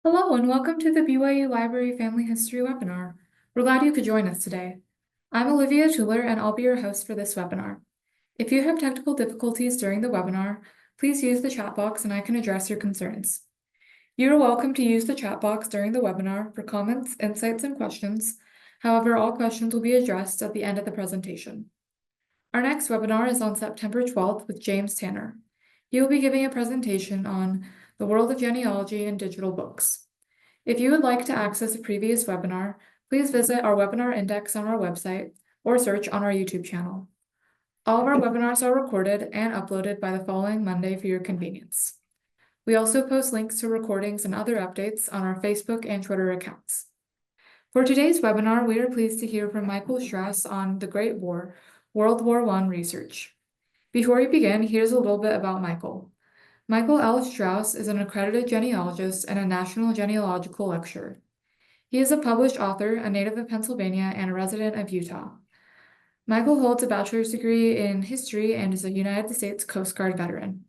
Hello and welcome to the BYU Library Family History webinar. We're glad you could join us today. I'm Olivia Tuller and I'll be your host for this webinar. If you have technical difficulties during the webinar, please use the chat box and I can address your concerns. You are welcome to use the chat box during the webinar for comments, insights, and questions. However, all questions will be addressed at the end of the presentation. Our next webinar is on September 12th with James Tanner. He will be giving a presentation on the world of genealogy and digital books. If you would like to access a previous webinar, please visit our webinar index on our website or search on our YouTube channel. All of our webinars are recorded and uploaded by the following Monday for your convenience. We also post links to recordings and other updates on our Facebook and Twitter accounts. For today's webinar, we are pleased to hear from Michael Strauss on the Great War, World War I research. Before we begin, here's a little bit about Michael. Michael L. Strauss is an accredited genealogist and a national genealogical lecturer. He is a published author, a native of Pennsylvania, and a resident of Utah. Michael holds a bachelor's degree in history and is a United States Coast Guard veteran.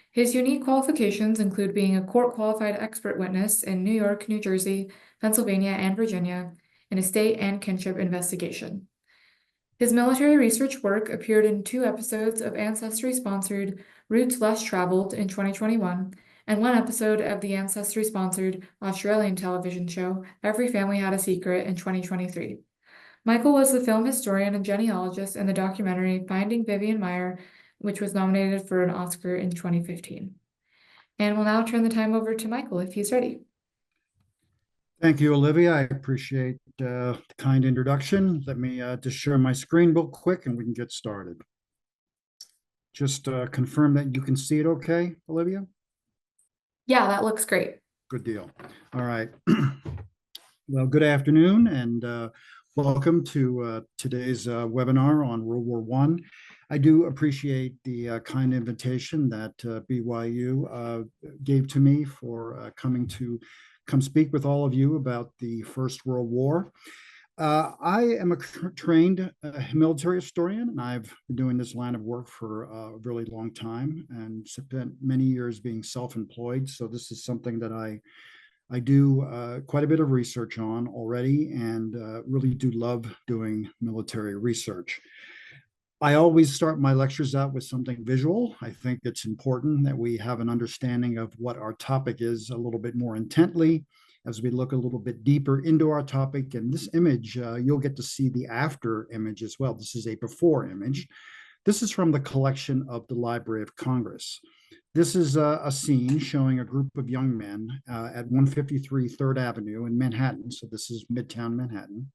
His unique qualifications include being a court-qualified expert witness in New York, New Jersey, Pennsylvania, and Virginia in estate and kinship investigation. His military research work appeared in 2 episodes of Ancestry-sponsored Routes Less Traveled in 2021, and 1 episode of the Ancestry-sponsored Australian television show Every Family Had a Secret in 2023. Michael was the film historian and genealogist in the documentary Finding Vivian Maier, which was nominated for an Oscar in 2015. And we'll now turn the time over to Michael if he's ready. Thank you, Olivia. I appreciate the kind introduction. Let me just share my screen real quick and we can get started. Just confirm that you can see it okay, Olivia? Yeah, that looks great. Good deal. All right. Well, good afternoon and welcome to today's webinar on World War I. I do appreciate the kind invitation that BYU gave to me for coming to come speak with all of you about the First World War. I am a trained military historian, and I've been doing this line of work for a really long time and spent many years being self-employed. So this is something that I do quite a bit of research on already and really do love doing military research. I always start my lectures out with something visual. I think it's important that we have an understanding of what our topic is a little bit more intently as we look a little bit deeper into our topic. And this image, you'll get to see the after image as well. This is a before image. This is from the collection of the Library of Congress. This is a scene showing a group of young men at 153 3rd Avenue in Manhattan. So this is Midtown Manhattan.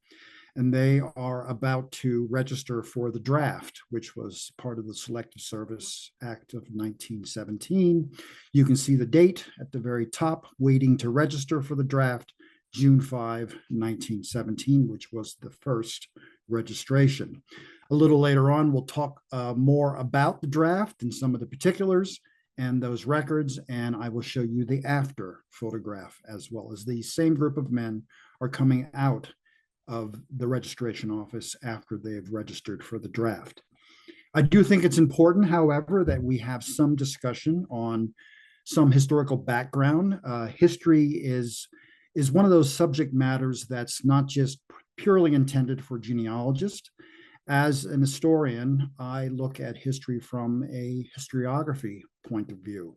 And they are about to register for the draft, which was part of the Selective Service Act of 1917. You can see the date at the very top, waiting to register for the draft, June 5, 1917, which was the first registration. A little later on, we'll talk more about the draft and some of the particulars and those records, and I will show you the after photograph as well, as the same group of men are coming out of the registration office after they've registered for the draft. I do think it's important, however, that we have some discussion on some historical background. History is one of those subject matters that's not just purely intended for genealogists. As an historian, I look at history from a historiography point of view,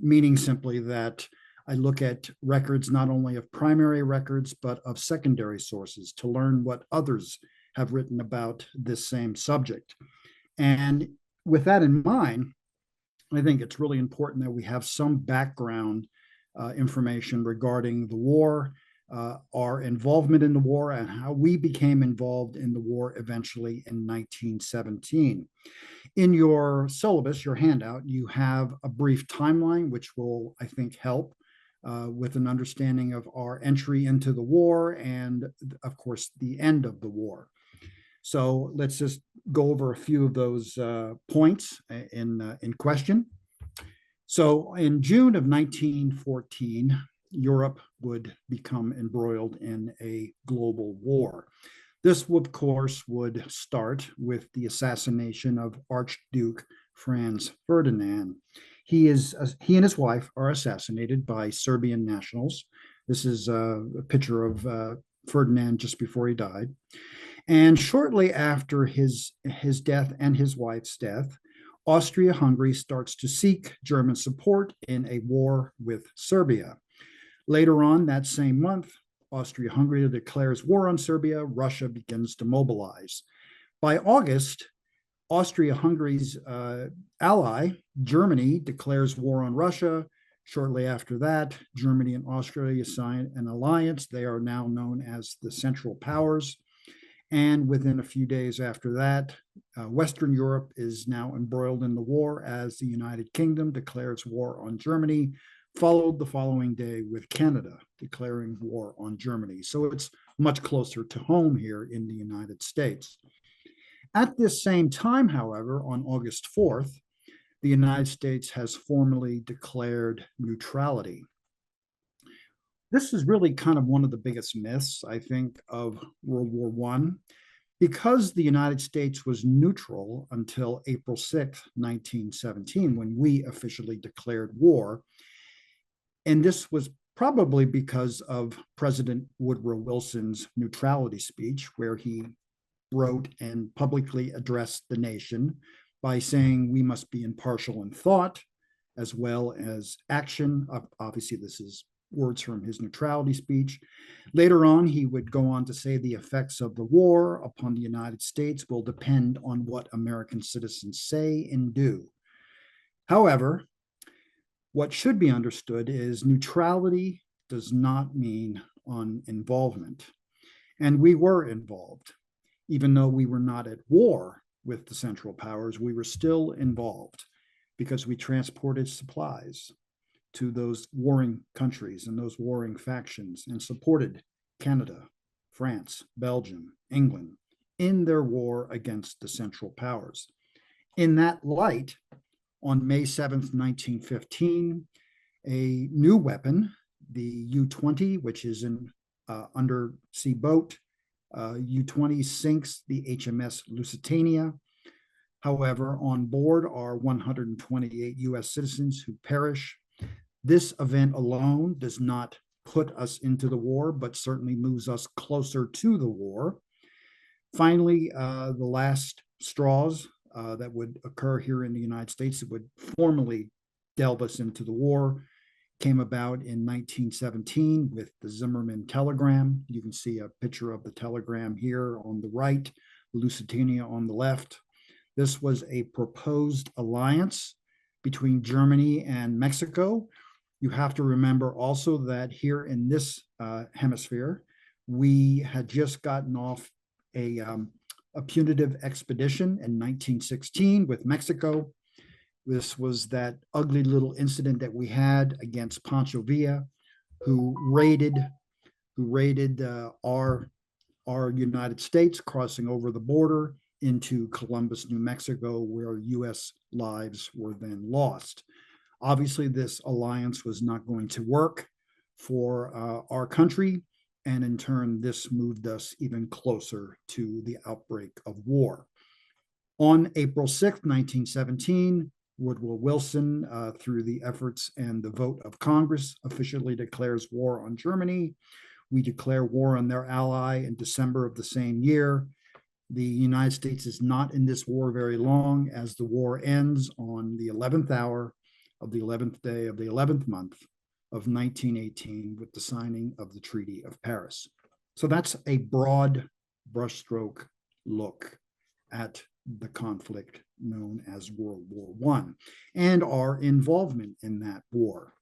meaning simply that I look at records not only of primary records, but of secondary sources to learn what others have written about this same subject. And with that in mind, I think it's really important that we have some background information regarding the war, our involvement in the war, and how we became involved in the war eventually in 1917. In your syllabus, your handout, you have a brief timeline, which will, I think, help with an understanding of our entry into the war and, of course, the end of the war. So let's just go over a few of those points in question. So in June of 1914, Europe would become embroiled in a global war. This, of course, would start with the assassination of Archduke Franz Ferdinand. He and his wife are assassinated by Serbian nationals This is a picture of Ferdinand just before he died. And shortly after his death and his wife's death, Austria-Hungary starts to seek German support in a war with Serbia. Later on that same month, Austria-Hungary declares war on Serbia. Russia begins to mobilize. By August, Austria-Hungary's ally, Germany, declares war on Russia. Shortly after that, Germany and Austria sign an alliance. They are now known as the Central Powers. And within a few days after that, Western Europe is now embroiled in the war as the United Kingdom declares war on Germany, followed the following day with Canada declaring war on Germany. So it's much closer to home here in the United States. At this same time, however, on August 4th, the United States has formally declared neutrality. This is really kind of one of the biggest myths, I think, of World War I, because the United States was neutral until April 6, 1917, when we officially declared war. And this was probably because of President Woodrow Wilson's neutrality speech, where he wrote and publicly addressed the nation by saying we must be impartial in thought as well as action. Obviously, this is words from his neutrality speech. Later on, he would go on to say the effects of the war upon the United States will depend on what American citizens say and do. However, what should be understood is neutrality does not mean uninvolvement. And we were involved. Even though we were not at war with the Central Powers, we were still involved because we transported supplies to those warring countries and those warring factions and supported Canada, France, Belgium, England in their war against the Central Powers. In that light, on May 7th, 1915, a new weapon, the U-20, which is an undersea boat, U-20 sinks the HMS Lusitania. However, on board are 128 US citizens who perish. This event alone does not put us into the war, but certainly moves us closer to the war. Finally, the last straws that would occur here in the United States that would formally delve us into the war came about in 1917 with the Zimmerman telegram. You can see a picture of the telegram here on the right, Lusitania on the left. This was a proposed alliance between Germany and Mexico. You have to remember also that here in this hemisphere, we had just gotten off a punitive expedition in 1916 with Mexico. This was that ugly little incident that we had against Pancho Villa, who raided our United States, crossing over the border into Columbus, New Mexico, where U.S. lives were then lost. Obviously, this alliance was not going to work for our country, and in turn, this moved us even closer to the outbreak of war. On April 6th, 1917, Woodrow Wilson, through the efforts and the vote of Congress, officially declares war on Germany. We declare war on their ally in December of the same year. The United States is not in this war very long, as the war ends on the 11th hour of the 11th day of the 11th month of 1918 with the signing of the Treaty of Paris. So that's a broad brushstroke look at the conflict known as World War I and our involvement in that war.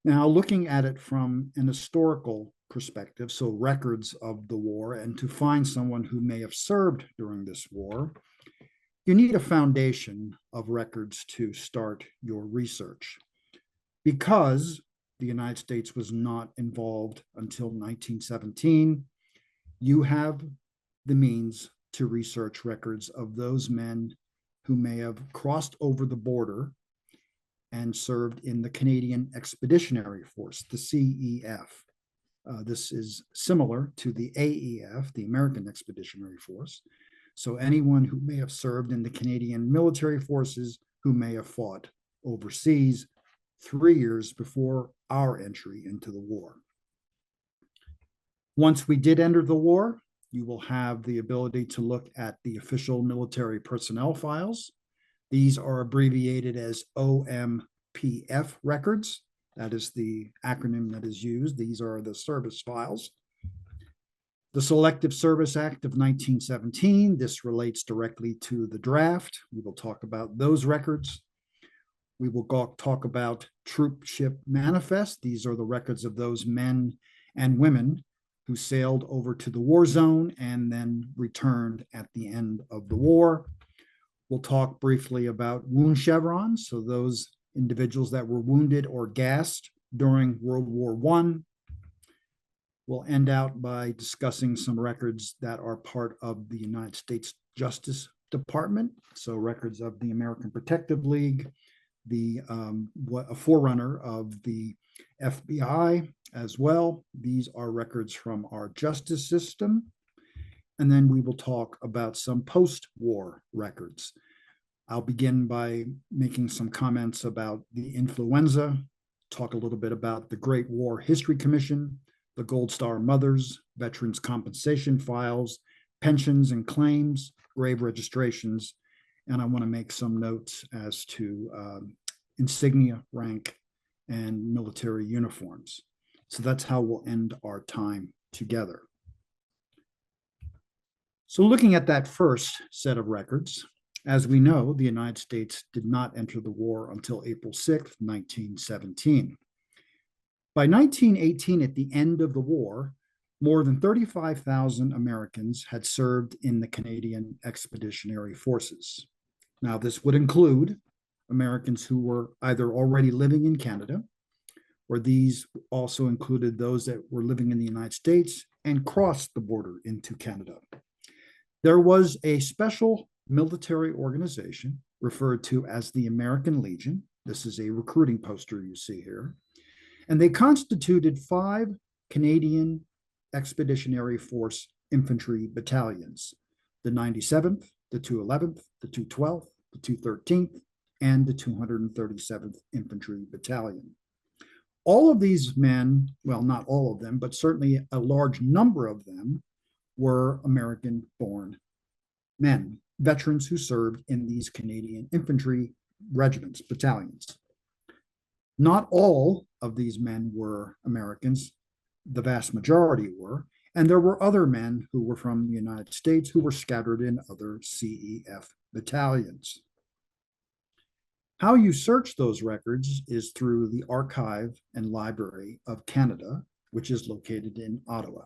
Now, looking at it from an historical perspective, so records of the war, and to find someone who may have served during this war, you need a foundation of records to start your research. Because the United States was not involved until 1917, you have the means to research records of those men who may have crossed over the border and served in the Canadian Expeditionary Force, the CEF. This is similar to the AEF, the American Expeditionary Force. So anyone who may have served in the Canadian military forces who may have fought overseas 3 years before our entry into the war. Once we did enter the war, you will have the ability to look at the official military personnel files. These are abbreviated as OMPF records. That is the acronym that is used. These are the service files. The Selective Service Act of 1917, this relates directly to the draft. We will talk about those records. We will talk about Troop Ship Manifest. These are the records of those men and women who sailed over to the war zone and then returned at the end of the war. We'll talk briefly about wound chevrons, so those individuals that were wounded or gassed during World War I. We'll end out by discussing some records that are part of the United States Justice Department, so records of the American Protective League, a forerunner of the FBI as well. These are records from our justice system. And then we will talk about some post-war records. I'll begin by making some comments about the influenza, talk a little bit about the Great War History Commission, the Gold Star Mothers, Veterans Compensation Files, pensions and claims, grave registrations, and I want to make some notes as to insignia, rank, and military uniforms. So that's how we'll end our time together. So looking at that first set of records, as we know, the United States did not enter the war until April 6th, 1917. By 1918, at the end of the war, more than 35,000 Americans had served in the Canadian Expeditionary Forces. Now, this would include Americans who were either already living in Canada, or these also included those that were living in the United States and crossed the border into Canada. There was a special military organization referred to as the American Legion. This is a recruiting poster you see here. And they constituted 5 Canadian Expeditionary Force infantry battalions, the 97th, the 211th, the 212th, the 213th, and the 237th Infantry Battalion. All of these men, well, not all of them, but certainly a large number of them were American-born men, veterans who served in these Canadian infantry regiments, battalions. Not all of these men were Americans. The vast majority were, and there were other men who were from the United States who were scattered in other CEF battalions. How you search those records is through the Archive and Library of Canada, which is located in Ottawa.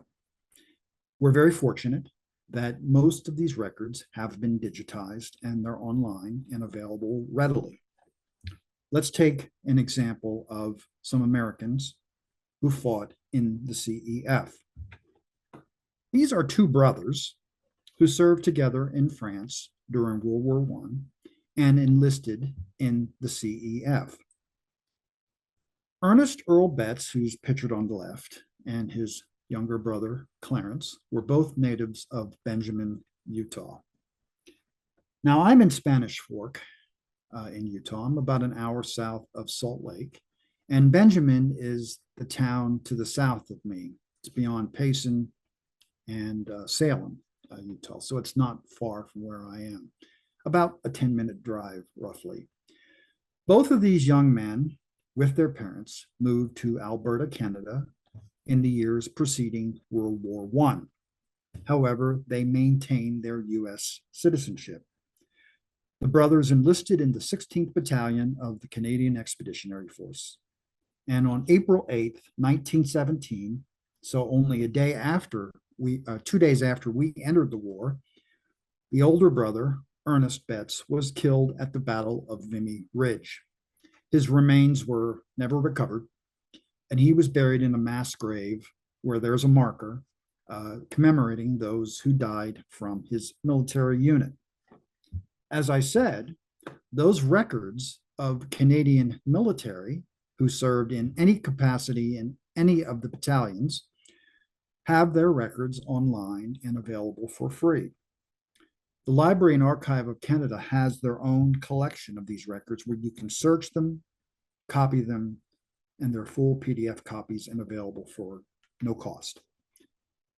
We're very fortunate that most of these records have been digitized and they're online and available readily. Let's take an example of some Americans who fought in the CEF. These are 2 brothers who served together in France during World War I and enlisted in the CEF. Ernest Earl Betts, who's pictured on the left, and his younger brother, Clarence, were both natives of Benjamin, Utah. Now, I'm in Spanish Fork in Utah. I'm about an hour south of Salt Lake, and Benjamin is the town to the south of me. It's beyond Payson and Salem, Utah, so it's not far from where I am. About a 10-minute drive, roughly. Both of these young men, with their parents, moved to Alberta, Canada, in the years preceding World War I. However, they maintained their U.S. citizenship. The brothers enlisted in the 16th Battalion of the Canadian Expeditionary Force. And on April 8th, 1917, so only 2 days after we entered the war, the older brother, Ernest Betts, was killed at the Battle of Vimy Ridge. His remains were never recovered, and he was buried in a mass grave where there's a marker commemorating those who died from his military unit. As I said, those records of Canadian military who served in any capacity in any of the battalions have their records online and available for free. The Library and Archive of Canada has their own collection of these records where you can search them, copy them, and they're full PDF copies and available for no cost.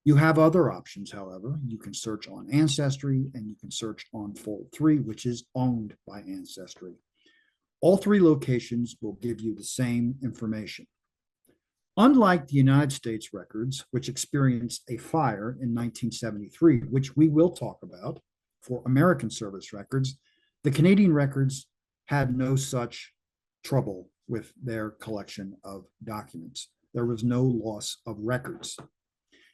You have other options, however. You can search on Ancestry and you can search on Fold 3, which is owned by Ancestry. All three locations will give you the same information. Unlike the United States records, which experienced a fire in 1973, which we will talk about for American service records, the Canadian records had no such trouble with their collection of documents. There was no loss of records.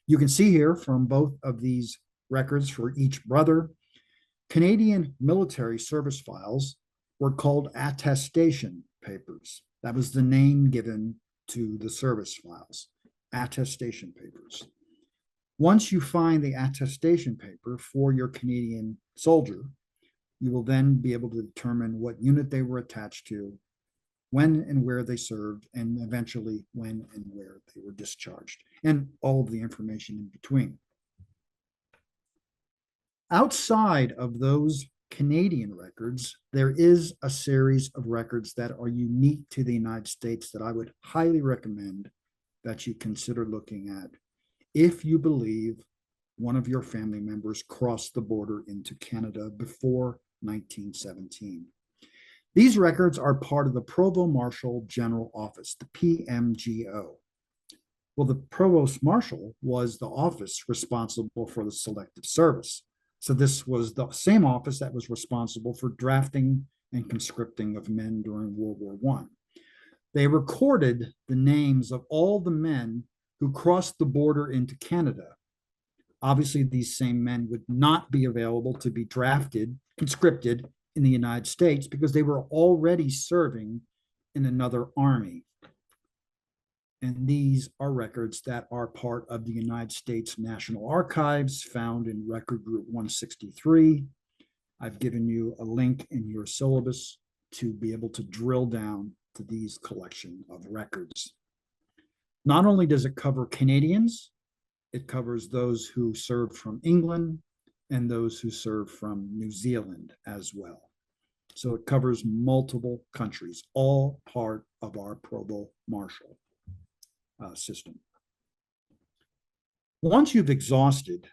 You can see here from both of these records for each brother, Canadian military service files were called attestation papers. That was the name given to the service files, attestation papers. Once you find the attestation paper for your Canadian soldier, you will then be able to determine what unit they were attached to, when and where they served, and eventually when and where they were discharged, and all of the information in between. Outside of those Canadian records, there is a series of records that are unique to the United States that I would highly recommend that you consider looking at if you believe one of your family members crossed the border into Canada before 1917. These records are part of the Provost Marshal General Office, the PMGO. Well, the Provost Marshal was the office responsible for the Selective Service. So this was the same office that was responsible for drafting and conscripting of men during World War I. They recorded the names of all the men who crossed the border into Canada. Obviously, these same men would not be available to be drafted, conscripted in the United States because they were already serving in another army. And these are records that are part of the United States National Archives found in Record Group 163. I've given you a link in your syllabus to be able to drill down to these collection of records. Not only does it cover Canadians, it covers those who served from England and those who served from New Zealand as well. So it covers multiple countries, all part of our Provost Marshal system. Once you've exhausted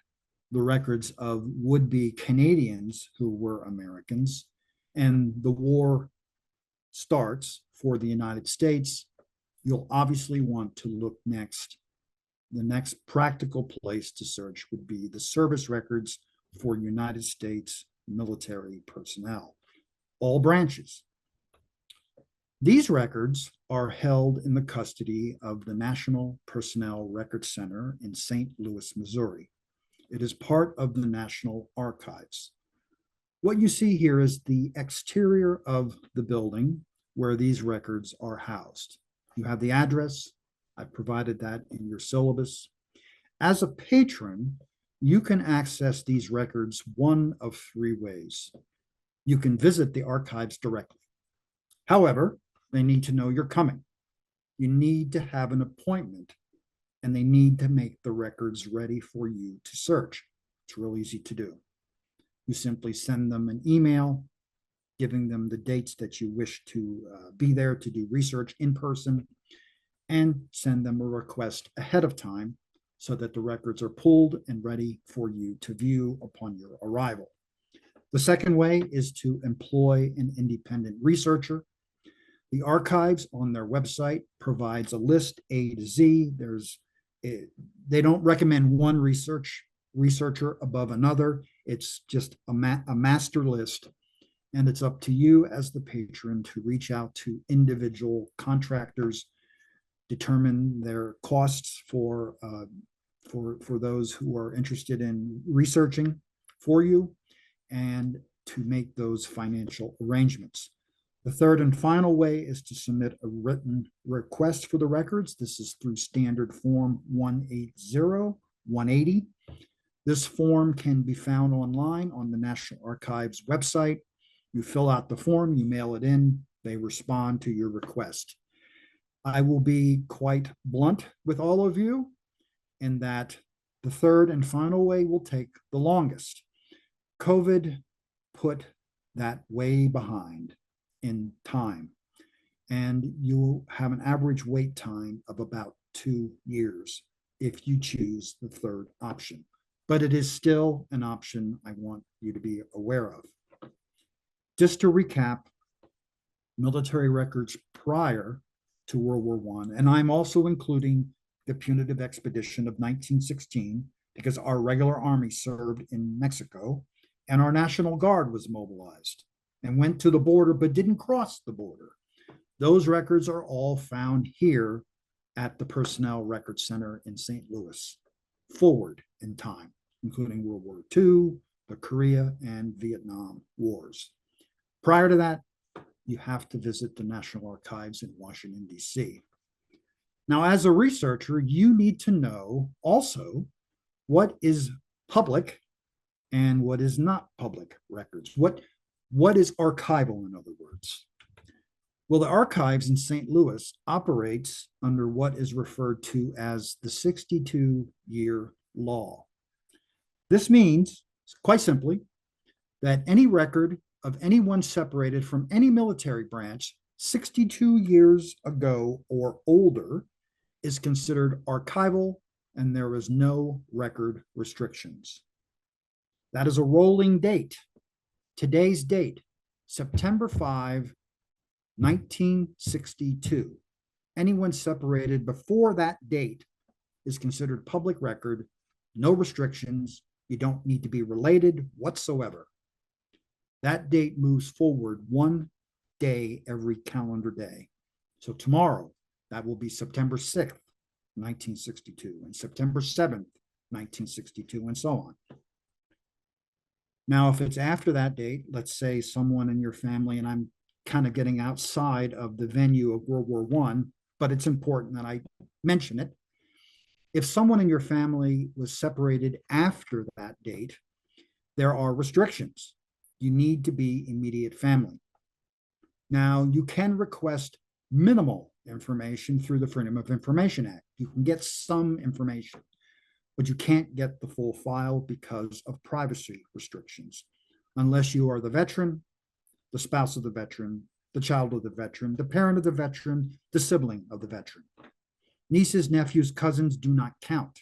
the records of would-be Canadians who were Americans and the war starts for the United States, you'll obviously want to look next. The next practical place to search would be the service records for United States military personnel, all branches. These records are held in the custody of the National Personnel Record Center in St. Louis, Missouri. It is part of the National Archives. What you see here is the exterior of the building where these records are housed. You have the address. I've provided that in your syllabus. As a patron, you can access these records one of three ways. You can visit the archives directly. However, they need to know you're coming. You need to have an appointment, and they need to make the records ready for you to search. It's real easy to do. You simply send them an email, giving them the dates that you wish to be there to do research in person, and send them a request ahead of time so that the records are pulled and ready for you to view upon your arrival. The second way is to employ an independent researcher. The archives on their website provides a list A to Z. They don't recommend one researcher above another. It's just a master list. And it's up to you as the patron to reach out to individual contractors, determine their costs for those who are interested in researching for you, and to make those financial arrangements. The third and final way is to submit a written request for the records. This is through standard form 180. This form can be found online on the National Archives website. You fill out the form, you mail it in, they respond to your request. I will be quite blunt with all of you in that the third and final way will take the longest. COVID put that way behind in time, and you will have an average wait time of about 2 years if you choose the third option. But it is still an option I want you to be aware of. Just to recap, military records prior to World War I, and I'm also including the punitive expedition of 1916 because our regular army served in Mexico and our National Guard was mobilized and went to the border but didn't cross the border. Those records are all found here at the Personnel Records Center in St. Louis, forward in time, including World War II, the Korea and Vietnam Wars. Prior to that, you have to visit the National Archives in Washington, D.C. Now, as a researcher, you need to know also what is public and what is not public records. What is archival, in other words? Well, the archives in St. Louis operates under what is referred to as the 62-year law. This means, quite simply, that any record of anyone separated from any military branch 62 years ago or older is considered archival, and there is no record restrictions. That is a rolling date. Today's date, September 5, 1962. Anyone separated before that date is considered public record, no restrictions. You don't need to be related whatsoever. That date moves forward one day every calendar day. So tomorrow, that will be September 6th, 1962, and September 7th, 1962, and so on. Now, if it's after that date, let's say someone in your family, and I'm kind of getting outside of the venue of World War I, but it's important that I mention it. If someone in your family was separated after that date, there are restrictions. You need to be immediate family. Now, you can request minimal information through the Freedom of Information Act. You can get some information, but you can't get the full file because of privacy restrictions, unless you are the veteran, the spouse of the veteran, the child of the veteran, the parent of the veteran, the sibling of the veteran. Nieces, nephews, cousins do not count.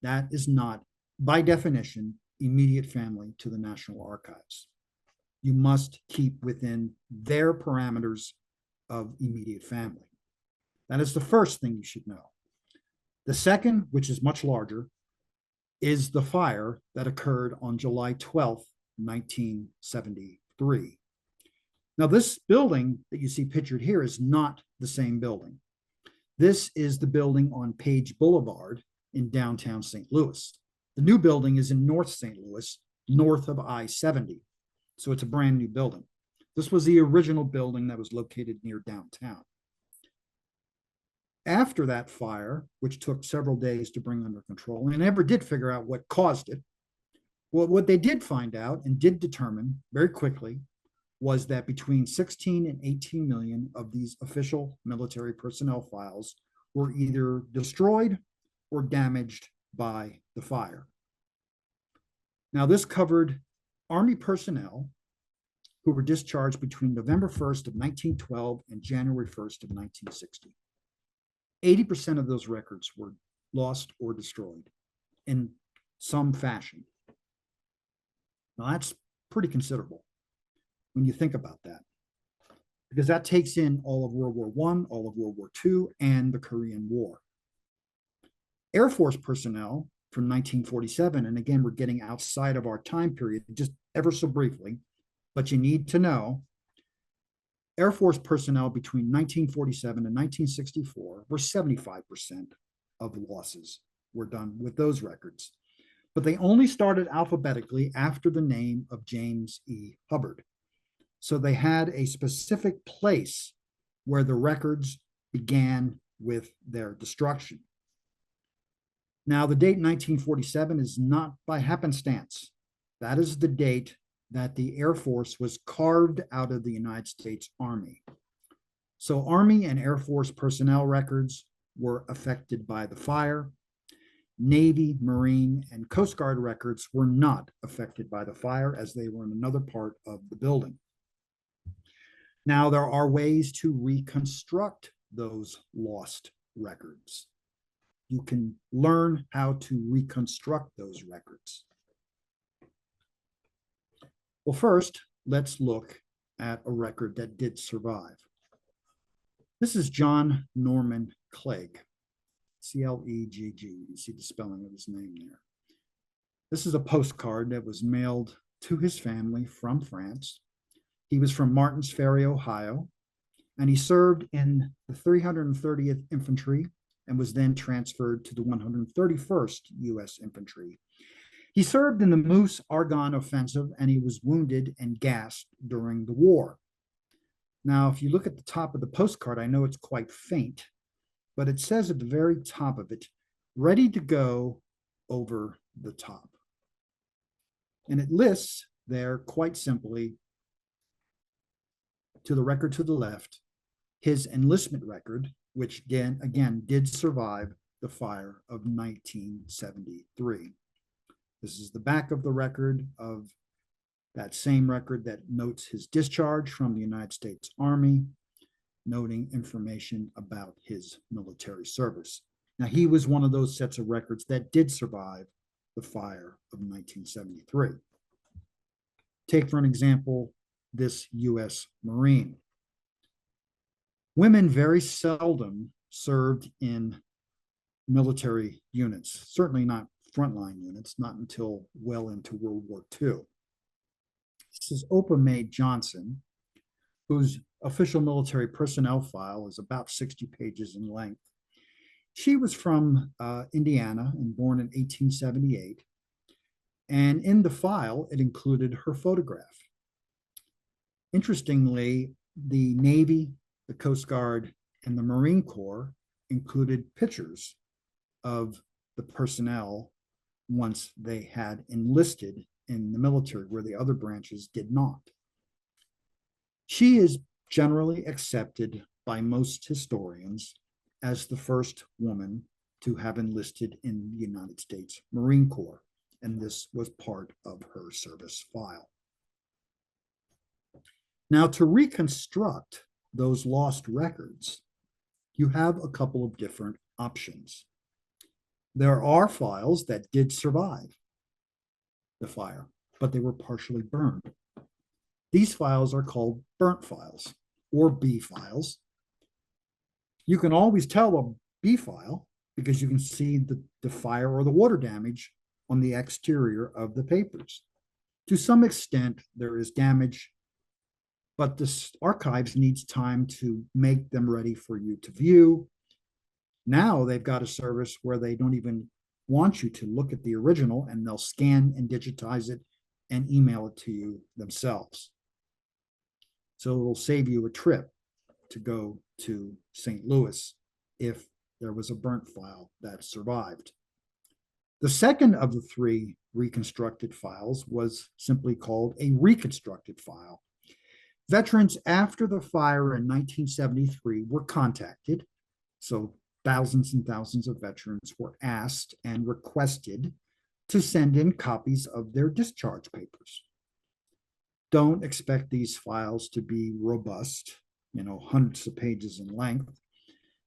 That is not, by definition, immediate family to the National Archives. You must keep within their parameters of immediate family. That is the first thing you should know. The second, which is much larger, is the fire that occurred on July 12th, 1973. Now, this building that you see pictured here is not the same building. This is the building on Page Boulevard in downtown St. Louis. The new building is in North St. Louis, north of I-70. So it's a brand new building. This was the original building that was located near downtown. After that fire, which took several days to bring under control, and they never did figure out what caused it. Well, what they did find out and did determine very quickly was that between 16 and 18 million of these official military personnel files were either destroyed or damaged by the fire. Now, this covered Army personnel who were discharged between November 1st of 1912 and January 1st of 1960. 80% of those records were lost or destroyed in some fashion. Now, that's pretty considerable when you think about that, because that takes in all of World War I, all of World War II, and the Korean War. Air Force personnel from 1947, and again, we're getting outside of our time period just ever so briefly, but you need to know Air Force personnel between 1947 and 1964 were 75% of losses were done with those records. But they only started alphabetically after the name of James E. Hubbard. So they had a specific place where the records began with their destruction. Now, the date 1947 is not by happenstance. That is the date that the Air Force was carved out of the United States Army. So Army and Air Force personnel records were affected by the fire. Navy, Marine, and Coast Guard records were not affected by the fire as they were in another part of the building. Now, there are ways to reconstruct those lost records. you can learn how to reconstruct those records. Well, first, let's look at a record that did survive. This is John Norman Clegg, C-L-E-G-G. You see the spelling of his name there. This is a postcard that was mailed to his family from France. He was from Martins Ferry, Ohio, and he served in the 330th Infantry and was then transferred to the 131st U.S. Infantry. He served in the Meuse Argonne offensive, and he was wounded and gassed during the war. Now, if you look at the top of the postcard, I know it's quite faint, but it says at the very top of it, ready to go over the top. And it lists there quite simply, to the record to the left, his enlistment record, which again did survive the fire of 1973. This is the back of the record of that same record that notes his discharge from the United States Army, noting information about his military service. Now, he was one of those sets of records that did survive the fire of 1973. Take, for an example, this U.S. Marine. Women very seldom served in military units, certainly not frontline units, not until well into World War II. This is Opa Mae Johnson, whose official military personnel file is about 60 pages in length. She was from Indiana and born in 1878. And in the file, it included her photograph. Interestingly, the Navy, the Coast Guard, and the Marine Corps included pictures of the personnel once they had enlisted in the military, where the other branches did not. She is generally accepted by most historians as the first woman to have enlisted in the United States Marine Corps, and this was part of her service file. Now, to reconstruct those lost records, you have a couple of different options. There are files that did survive the fire, but they were partially burned. These files are called burnt files or B files. You can always tell a B file because you can see the fire or the water damage on the exterior of the papers. To some extent, there is damage, but the archives needs time to make them ready for you to view. Now they've got a service where they don't even want you to look at the original, and they'll scan and digitize it and email it to you themselves. So it'll save you a trip to go to St. Louis if there was a burnt file that survived. The second of the three reconstructed files was simply called a reconstructed file. Veterans after the fire in 1973 were contacted. So thousands and thousands of veterans were asked and requested to send in copies of their discharge papers. Don't expect these files to be robust, hundreds of pages in length.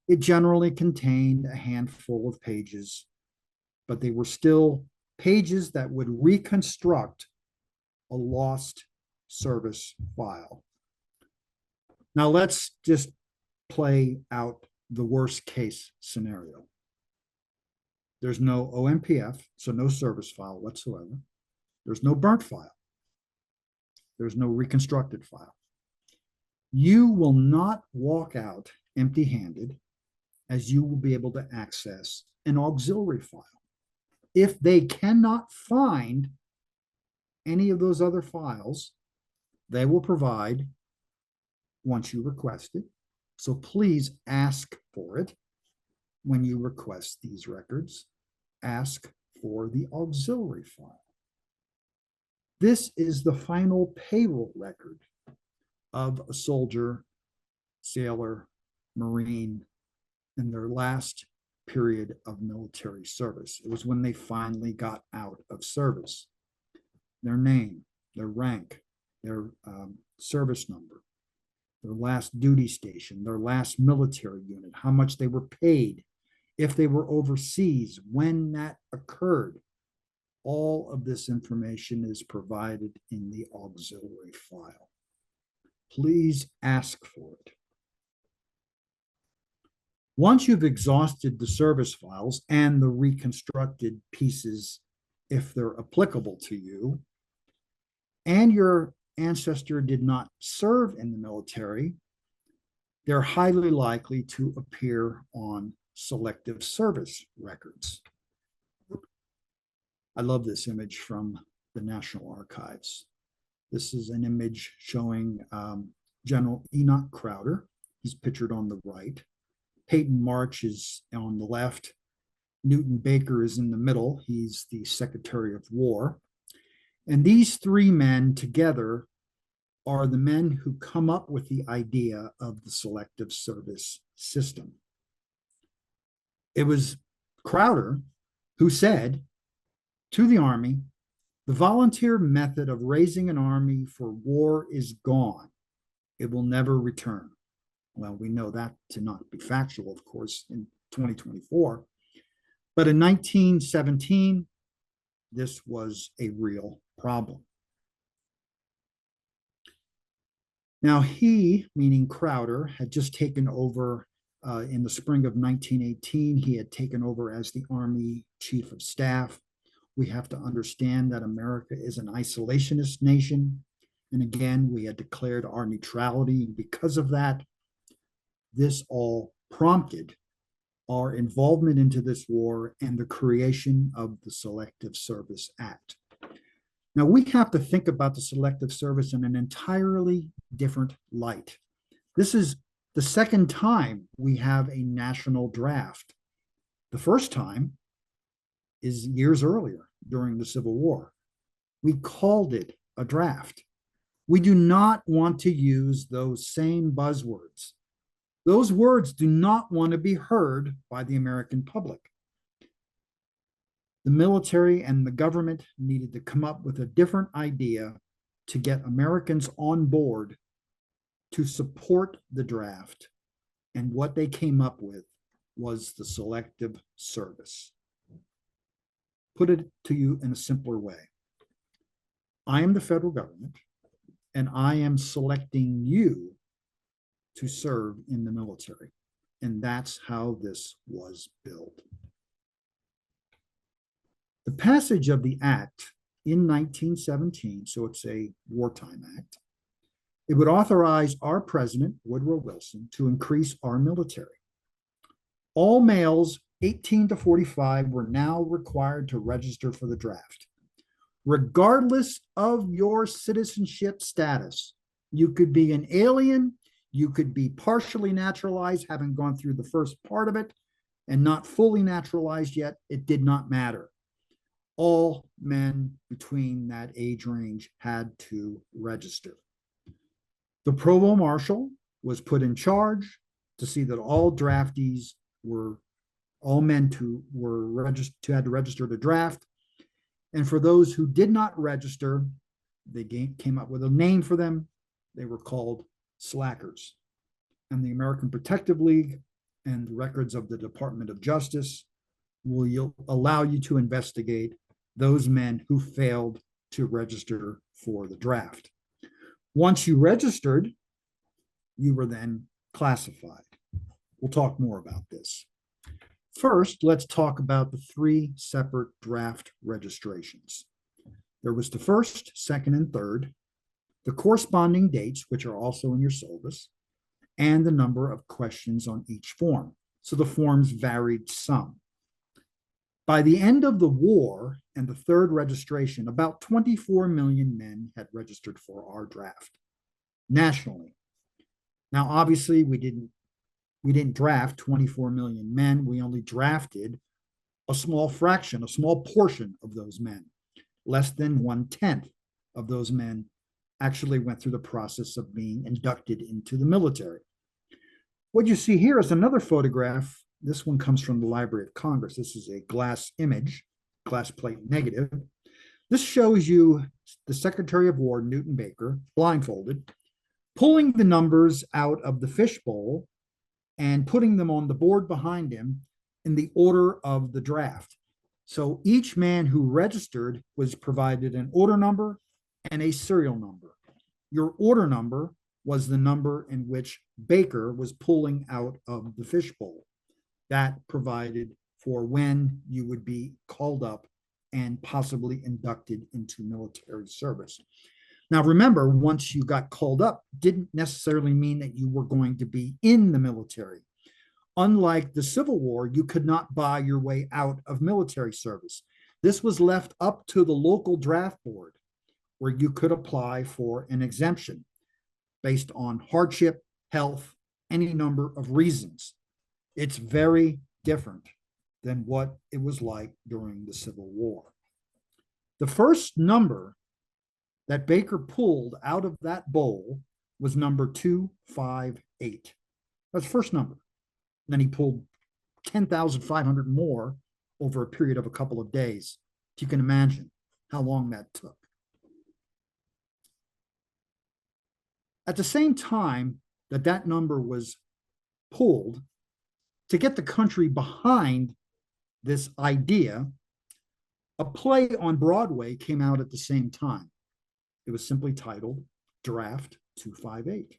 It generally contained a handful of pages, but they were still pages that would reconstruct a lost service file. Now let's just play out the worst case scenario. There's no OMPF, so no service file whatsoever. There's no burnt file. There's no reconstructed file. You will not walk out empty-handed, as you will be able to access an auxiliary file. If they cannot find any of those other files, they will provide once you request it. So please ask for it when you request these records. Ask for the auxiliary file. This is the final payroll record of a soldier, sailor, Marine in their last period of military service. It was when they finally got out of service. Their name, their rank, their service number, their last duty station, their last military unit, how much they were paid, if they were overseas, when that occurred. All of this information is provided in the auxiliary file. Please ask for it. Once you've exhausted the service files and the reconstructed pieces, if they're applicable to you, and your ancestor did not serve in the military, they're highly likely to appear on selective service records. I love this image from the National Archives. This is an image showing General Enoch Crowder. He's pictured on the right. Peyton March is on the left. Newton Baker is in the middle. He's the Secretary of War. And these three men together are the men who come up with the idea of the selective service system. It was Crowder who said to the Army, the volunteer method of raising an army for war is gone. It will never return. Well, we know that to not be factual, of course, in 2024. But in 1917, this was a real problem. Now, he, meaning Crowder, had just taken over in the spring of 1918. He had taken over as the Army Chief of Staff. We have to understand that America is an isolationist nation. And again, we had declared our neutrality. Because of that, this all prompted our involvement into this war and the creation of the Selective Service Act. Now, we have to think about the Selective Service in an entirely different light. This is the second time we have a national draft. The first time is years earlier during the Civil War. We called it a draft. We do not want to use those same buzzwords. Those words do not want to be heard by the American public. The military and the government needed to come up with a different idea to get Americans on board to support the draft. And what they came up with was the Selective Service. Put it to you in a simpler way. I am the federal government, and I am selecting you to serve in the military. And that's how this was built. The passage of the act in 1917, so it's a wartime act, it would authorize our president, Woodrow Wilson, to increase our military. All males 18 to 45 were now required to register for the draft. Regardless of your citizenship status, you could be an alien, you could be partially naturalized, having gone through the first part of it, and not fully naturalized yet. It did not matter. All men between that age range had to register. The provost marshal was put in charge to see that all draftees were, all men had to register to draft. And for those who did not register, they came up with a name for them. They were called slackers. And the American Protective League and the records of the Department of Justice will allow you to investigate those men who failed to register for the draft. Once you registered, you were then classified. We'll talk more about this. First, let's talk about the three separate draft registrations. There was the first, second, and third, the corresponding dates, which are also in your syllabus, and the number of questions on each form. So the forms varied some. By the end of the war and the third registration, about 24 million men had registered for our draft nationally. Now, obviously, we didn't draft 24 million men. We only drafted a small fraction, a small portion of those men. Less than 1/10 of those men actually went through the process of being inducted into the military. What you see here is another photograph. This one comes from the Library of Congress. This is a glass image, glass plate negative. This shows you the Secretary of War, Newton Baker, blindfolded, pulling the numbers out of the fishbowl and putting them on the board behind him in the order of the draft. So each man who registered was provided an order number and a serial number. Your order number was the number in which Baker was pulling out of the fishbowl. That provided for when you would be called up and possibly inducted into military service. Now, remember, once you got called up, didn't necessarily mean that you were going to be in the military. Unlike the Civil War, you could not buy your way out of military service. This was left up to the local draft board, where you could apply for an exemption based on hardship, health, any number of reasons. It's very different than what it was like during the Civil War. The first number that Baker pulled out of that bowl was number 258. That's the first number. Then he pulled 10,500 more over a period of a couple of days. You can imagine how long that took. At the same time that that number was pulled, to get the country behind this idea, a play on Broadway came out at the same time. It was simply titled Draft 258.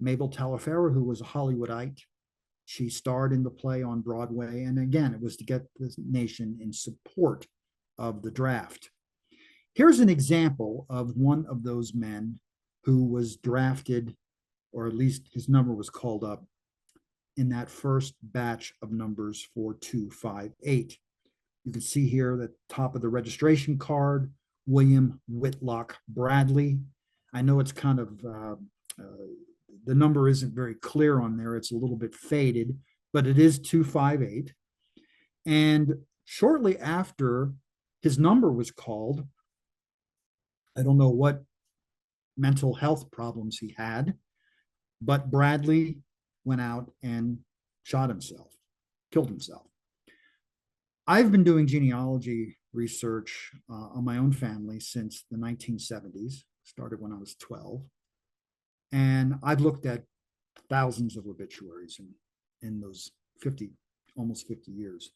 Mabel Taliaferro, who was a Hollywoodite, she starred in the play on Broadway. And again, it was to get the nation in support of the draft. Here's an example of one of those men who was drafted, or at least his number was called up in that first batch of numbers for 258. You can see here at the top of the registration card, William Whitlock Bradley. I know it's kind of, the number isn't very clear on there. It's a little bit faded, but it is 258. And shortly after his number was called, I don't know what mental health problems he had, but Bradley went out and shot himself, killed himself. I've been doing genealogy research on my own family since the 1970s, started when I was 12. And I've looked at thousands of obituaries in those almost 50 years.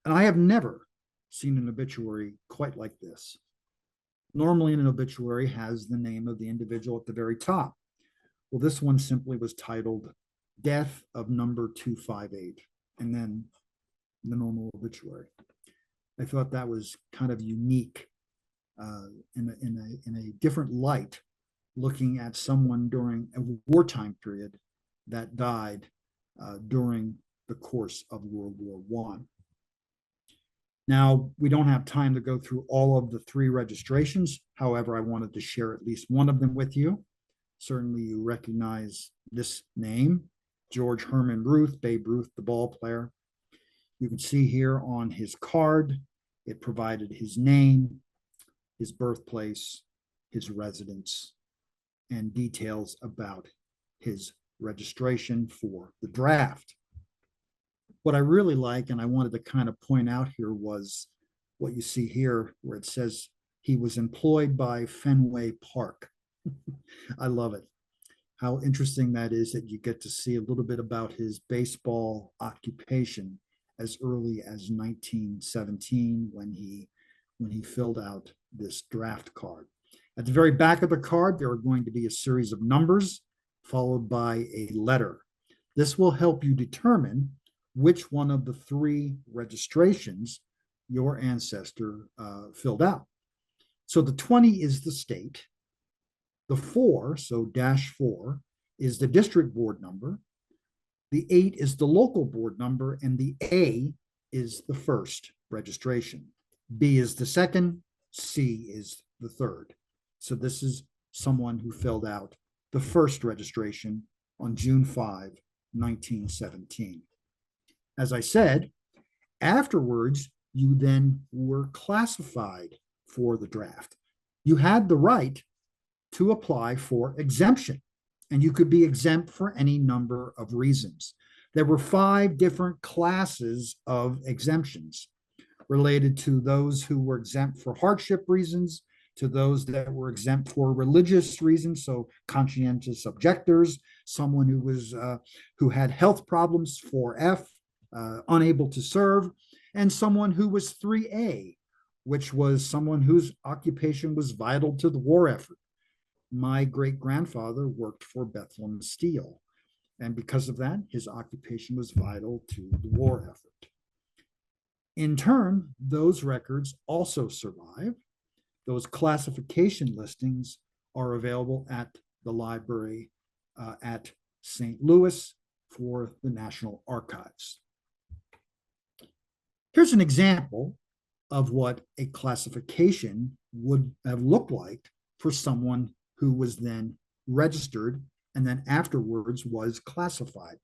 And I have never seen an obituary quite like this. Normally, an obituary has the name of the individual at the very top. Well, this one simply was titled Death of Number 258, and then the normal obituary. I thought that was kind of unique in a different light, looking at someone during a wartime period that died during the course of World War I. Now, we don't have time to go through all of the 3 registrations. However, I wanted to share at least one of them with you. Certainly you recognize this name, George Herman Ruth, Babe Ruth, the ball player. You can see here on his card, it provided his name, his birthplace, his residence, and details about his registration for the draft. What I really like, and I wanted to kind of point out here, was what you see here where it says he was employed by Fenway Park. I love it. How interesting that is, that you get to see a little bit about his baseball occupation as early as 1917 when he filled out this draft card. At the very back of the card, there are going to be a series of numbers followed by a letter. This will help you determine which one of the 3 registrations your ancestor filled out. So the 20 is the state. The 4, so -4, is the district board number. The 8 is the local board number, and the A is the first registration. B is the second, C is the third. So this is someone who filled out the first registration on June 5, 1917. As I said, afterwards, you then were classified for the draft. You had the right to apply for exemption, and you could be exempt for any number of reasons. There were 5 different classes of exemptions related to those who were exempt for hardship reasons, to those that were exempt for religious reasons, so conscientious objectors, someone who had health problems for F, unable to serve, and someone who was 3A, which was someone whose occupation was vital to the war effort. My great-grandfather worked for Bethlehem Steel, and because of that, his occupation was vital to the war effort. In turn, those records also survive. Those classification listings are available at the library at St. Louis for the National Archives. Here's an example of what a classification would have looked like for someone who was then registered and then afterwards was classified.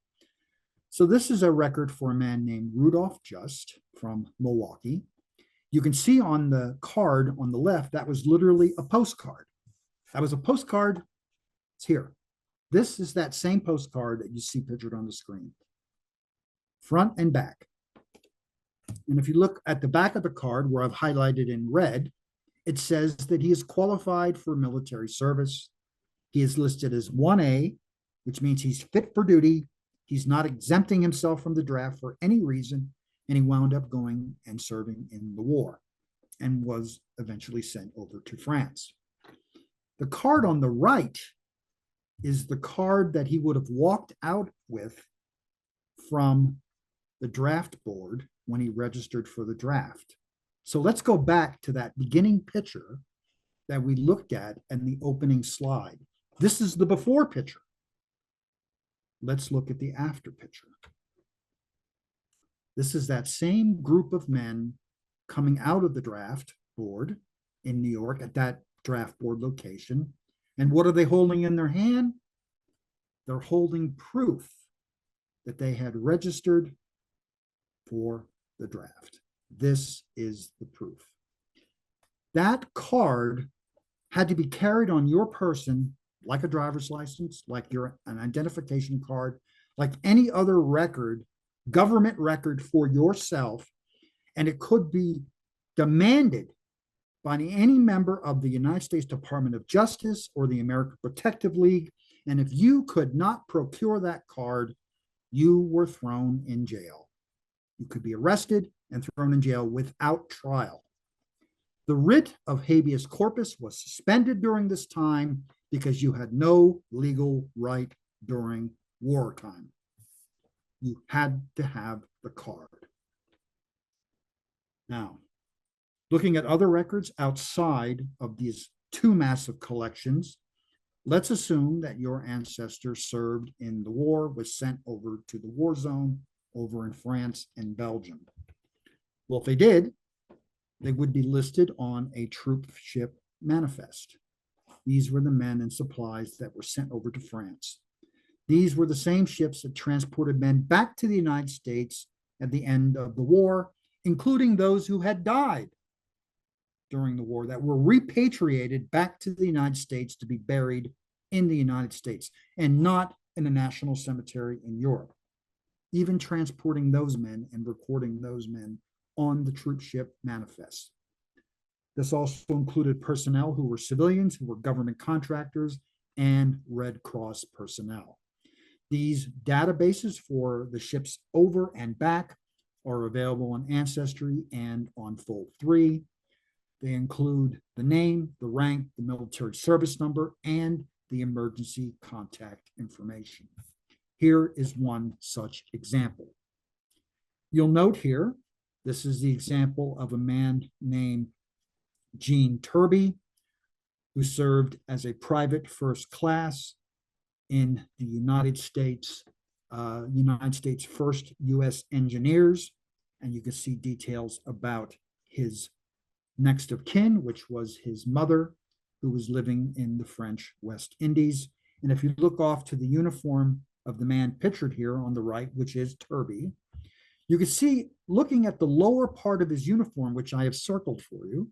So this is a record for a man named Rudolph Just from Milwaukee. You can see on the card on the left, that was literally a postcard. That was a postcard. It's here. This is that same postcard that you see pictured on the screen, front and back. And if you look at the back of the card where I've highlighted in red, it says that he is qualified for military service. He is listed as 1A, which means he's fit for duty. He's not exempting himself from the draft for any reason, and he wound up going and serving in the war and was eventually sent over to France. The card on the right is the card that he would have walked out with from the draft board when he registered for the draft. So let's go back to that beginning picture that we looked at in the opening slide. This is the before picture. Let's look at the after picture. This is that same group of men coming out of the draft board in New York at that draft board location. And what are they holding in their hand? They're holding proof that they had registered for the draft. This is the proof. That card had to be carried on your person like a driver's license, like an identification card, like any other record, government record for yourself, and it could be demanded by any member of the United States Department of Justice or the American Protective League. And if you could not procure that card, you were thrown in jail. You could be arrested and thrown in jail without trial. The writ of habeas corpus was suspended during this time because you had no legal right during wartime. You had to have the card. Now, looking at other records outside of these two massive collections, let's assume that your ancestor served in the war, was sent over to the war zone over in France and Belgium. Well, if they did, they would be listed on a troop ship manifest. These were the men and supplies that were sent over to France. These were the same ships that transported men back to the United States at the end of the war, including those who had died during the war that were repatriated back to the United States to be buried in the United States and not in a national cemetery in Europe. Even transporting those men and recording those men on the troop ship manifest. This also included personnel who were civilians, who were government contractors, and Red Cross personnel. These databases for the ships over and back are available on Ancestry and on Fold 3. They include the name, the rank, the military service number, and the emergency contact information. Here is one such example. You'll note here, this is the example of a man named Gene Turby, who served as a private first class in the United States 1st U.S. Engineers. And you can see details about his next of kin, which was his mother, who was living in the French West Indies. And if you look off to the uniform of the man pictured here on the right, which is Turby, you can see, looking at the lower part of his uniform, which I have circled for you,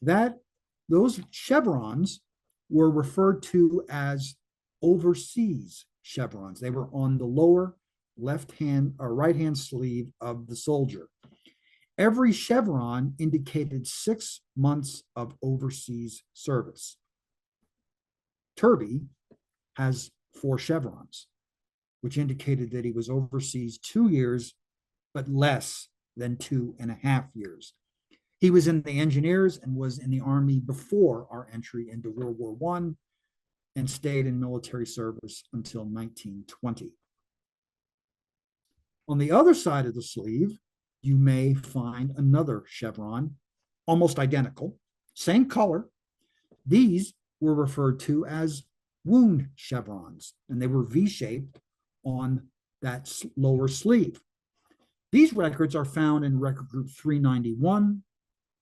that those chevrons were referred to as overseas chevrons. They were on the lower left hand or right hand sleeve of the soldier. Every chevron indicated 6 months of overseas service. Turby has 4 chevrons, which indicated that he was overseas 2 years but less than 2.5 years. He was in the engineers and was in the Army before our entry into World War I and stayed in military service until 1920. On the other side of the sleeve, you may find another chevron, almost identical, same color. These were referred to as wound chevrons, and they were V-shaped on that lower sleeve. These records are found in record group 391.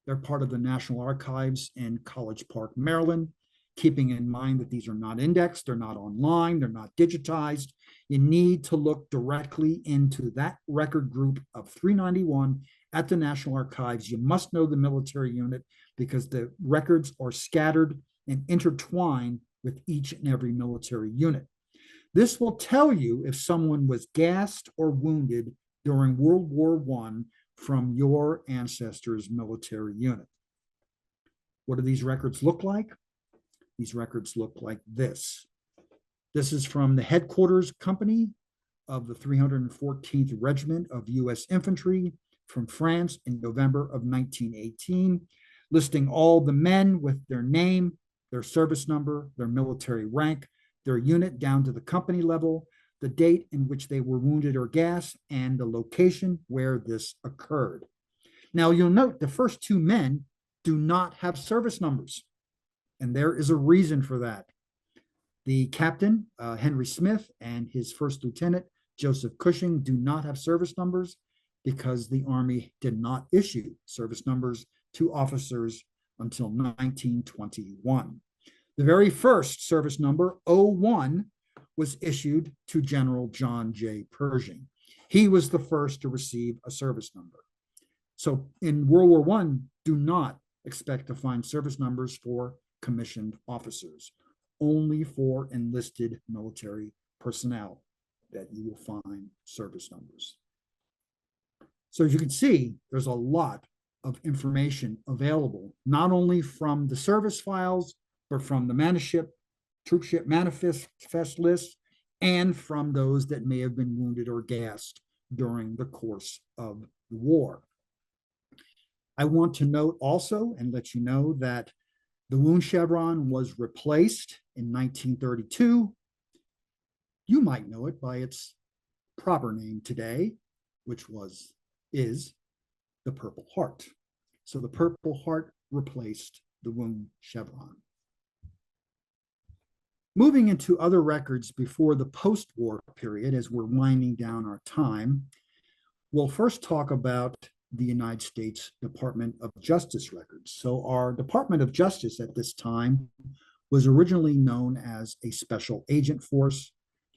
They're part of the National Archives in College Park, Maryland, keeping in mind that these are not indexed, they're not online, they're not digitized. You need to look directly into that record group of 391 at the National Archives. You must know the military unit because the records are scattered and intertwined with each and every military unit. This will tell you if someone was gassed or wounded during World War I from your ancestors' military unit. What do these records look like? These records look like this. This is from the headquarters company of the 314th Regiment of U.S. Infantry from France in November of 1918, listing all the men with their name, their service number, their military rank, their unit down to the company level, the date in which they were wounded or gassed, and the location where this occurred. Now, you'll note the first two men do not have service numbers, and there is a reason for that. The captain, Henry Smith, and his first lieutenant, Joseph Cushing, do not have service numbers because the Army did not issue service numbers to officers until 1921. The very first service number, 01, was issued to General John J. Pershing. He was the first to receive a service number. So in World War I, do not expect to find service numbers for commissioned officers, only for enlisted military personnel that you will find service numbers. So as you can see, there's a lot of information available, not only from the service files, but from the maniship, troopship manifest lists, and from those that may have been wounded or gassed during the course of the war. I want to note also and let you know that the wound chevron was replaced in 1932. You might know it by its proper name today, which is the Purple Heart. So the Purple Heart replaced the wound chevron. Moving into other records before the post-war period, as we're winding down our time, we'll first talk about the United States Department of Justice records. So our Department of Justice at this time was originally known as a special agent force.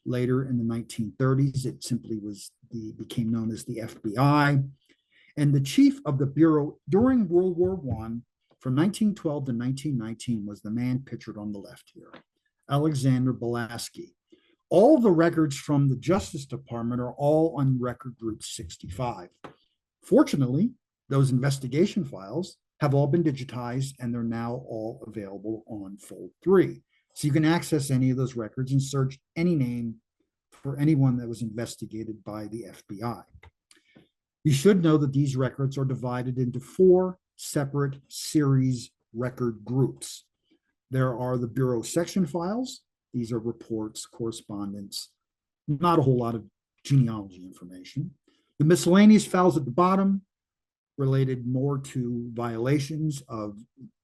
Later in the 1930s, it simply became known as the FBI. And the chief of the Bureau during World War I, from 1912 to 1919, was the man pictured on the left here, Alexander Belaski. All the records from the Justice Department are all on record group 65. Fortunately, those investigation files have all been digitized and they're now all available on Fold 3. So you can access any of those records and search any name for anyone that was investigated by the FBI. You should know that these records are divided into 4 separate series record groups. There are the Bureau section files. These are reports, correspondence, not a whole lot of genealogy information. The miscellaneous files at the bottom related more to violations of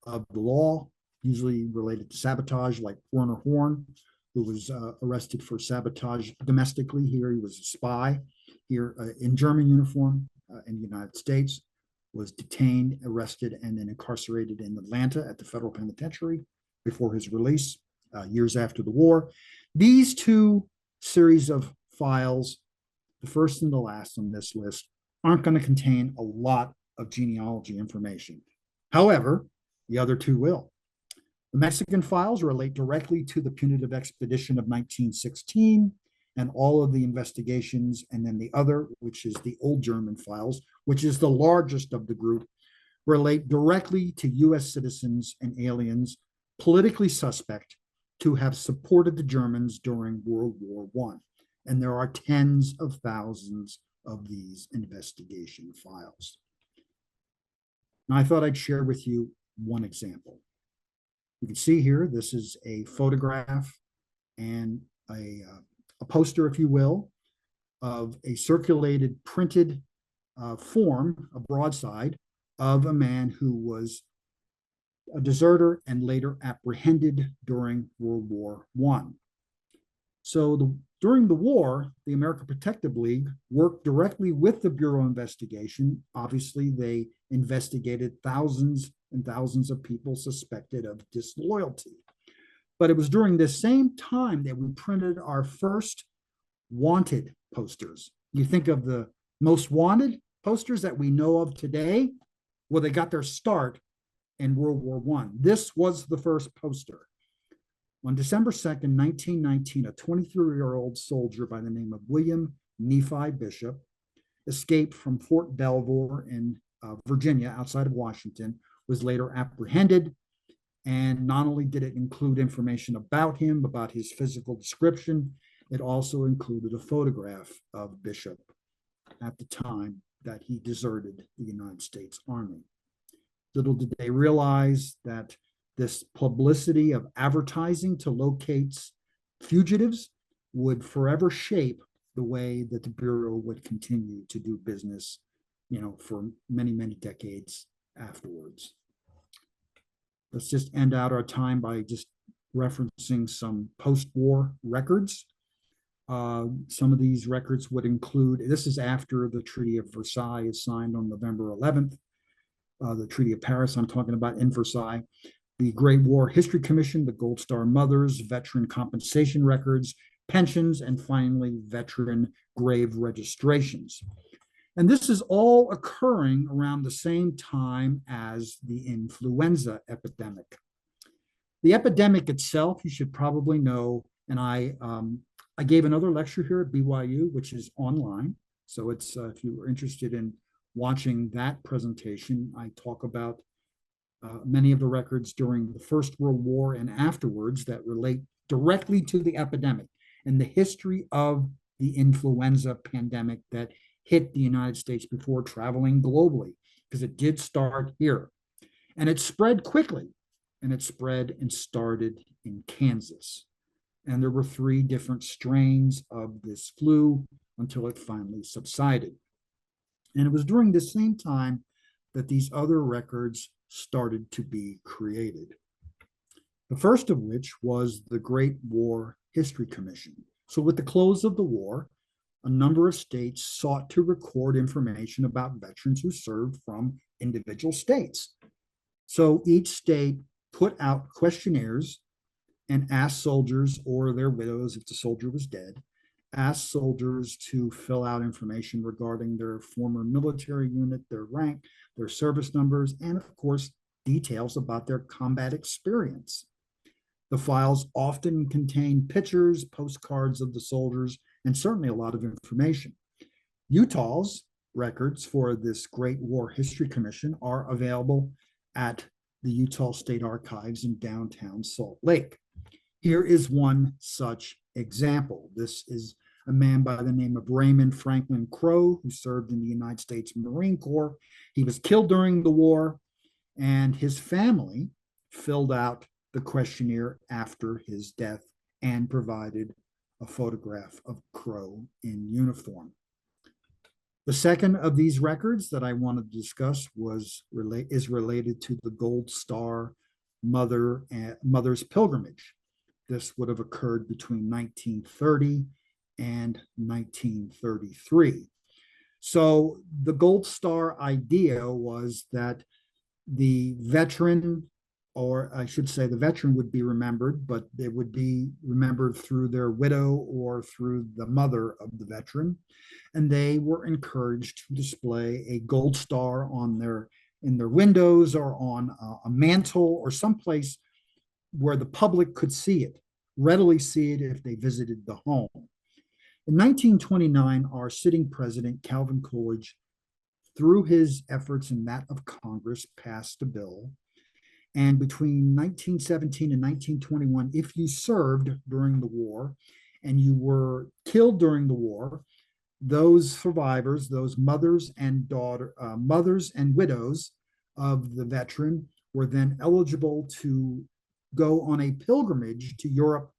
the law, usually related to sabotage, like Werner Horn, who was arrested for sabotage domestically. Here he was a spy here in German uniform in the United States, was detained, arrested, and then incarcerated in Atlanta at the federal penitentiary before his release years after the war. These 2 series of files, the first and the last on this list, aren't going to contain a lot of genealogy information. However, the other 2 will. The Mexican files relate directly to the punitive expedition of 1916 and all of the investigations, and then the other, which is the old German files, which is the largest of the group, relate directly to U.S. citizens and aliens politically suspect to have supported the Germans during World War I. And there are tens of thousands of these investigation files. Now, I thought I'd share with you one example. You can see here, this is a photograph and a poster, if you will, of a circulated printed form, a broadside, of a man who was a deserter and later apprehended during World War I. So during the war, the American Protective League worked directly with the Bureau of Investigation. Obviously, they investigated thousands and thousands of people suspected of disloyalty. But it was during this same time that we printed our first wanted posters. You think of the most wanted posters that we know of today, well, they got their start in World War I. This was the first poster. On December 2nd, 1919, a 23-year-old soldier by the name of William Nephi Bishop escaped from Fort Belvoir in Virginia, outside of Washington, was later apprehended. And not only did it include information about him, about his physical description, it also included a photograph of Bishop at the time that he deserted the United States Army. Little did they realize that this publicity of advertising to locate fugitives would forever shape the way that the Bureau would continue to do business, for many, many decades afterwards. Let's just end out our time by just referencing some post-war records. Some of these records would include, this is after the Treaty of Versailles is signed on November 11th, the Treaty of Paris I'm talking about in Versailles, the Great War History Commission, the Gold Star Mothers, veteran compensation records, pensions, and finally, veteran grave registrations. And this is all occurring around the same time as the influenza epidemic. The epidemic itself, you should probably know, and I gave another lecture here at BYU, which is online. So it's if you were interested in watching that presentation, I talk about many of the records during the First World War and afterwards that relate directly to the epidemic and the history of the influenza pandemic that hit the United States before traveling globally, because it did start here. And it spread quickly, and it spread and started in Kansas. And there were 3 different strains of this flu until it finally subsided. And it was during this same time that these other records started to be created. The first of which was the Great War History Commission. So with the close of the war, a number of states sought to record information about veterans who served from individual states. So each state put out questionnaires and asked soldiers or their widows, if the soldier was dead, asked soldiers to fill out information regarding their former military unit, their rank, their service numbers, and of course, details about their combat experience. The files often contain pictures, postcards of the soldiers, and certainly a lot of information. Utah's records for this Great War History Commission are available at the Utah State Archives in downtown Salt Lake. Here is one such example. This is a man by the name of Raymond Franklin Crowe, who served in the United States Marine Corps. He was killed during the war, and his family filled out the questionnaire after his death and provided a photograph of Crowe in uniform. The second of these records that I wanted to discuss is related to the Gold Star Mother's Pilgrimage. This would have occurred between 1930 and 1933. So the Gold Star idea was that the veteran, or I should say the veteran would be remembered, but they would be remembered through their widow or through the mother of the veteran. And they were encouraged to display a gold star in their windows or on a mantle or someplace where the public could see it, readily see it if they visited the home. In 1929, our sitting president, Calvin Coolidge, through his efforts and that of Congress, passed a bill. And between 1917 and 1921, if you served during the war and you were killed during the war, those survivors, those mothers and widows of the veteran were then eligible to go on a pilgrimage to Europe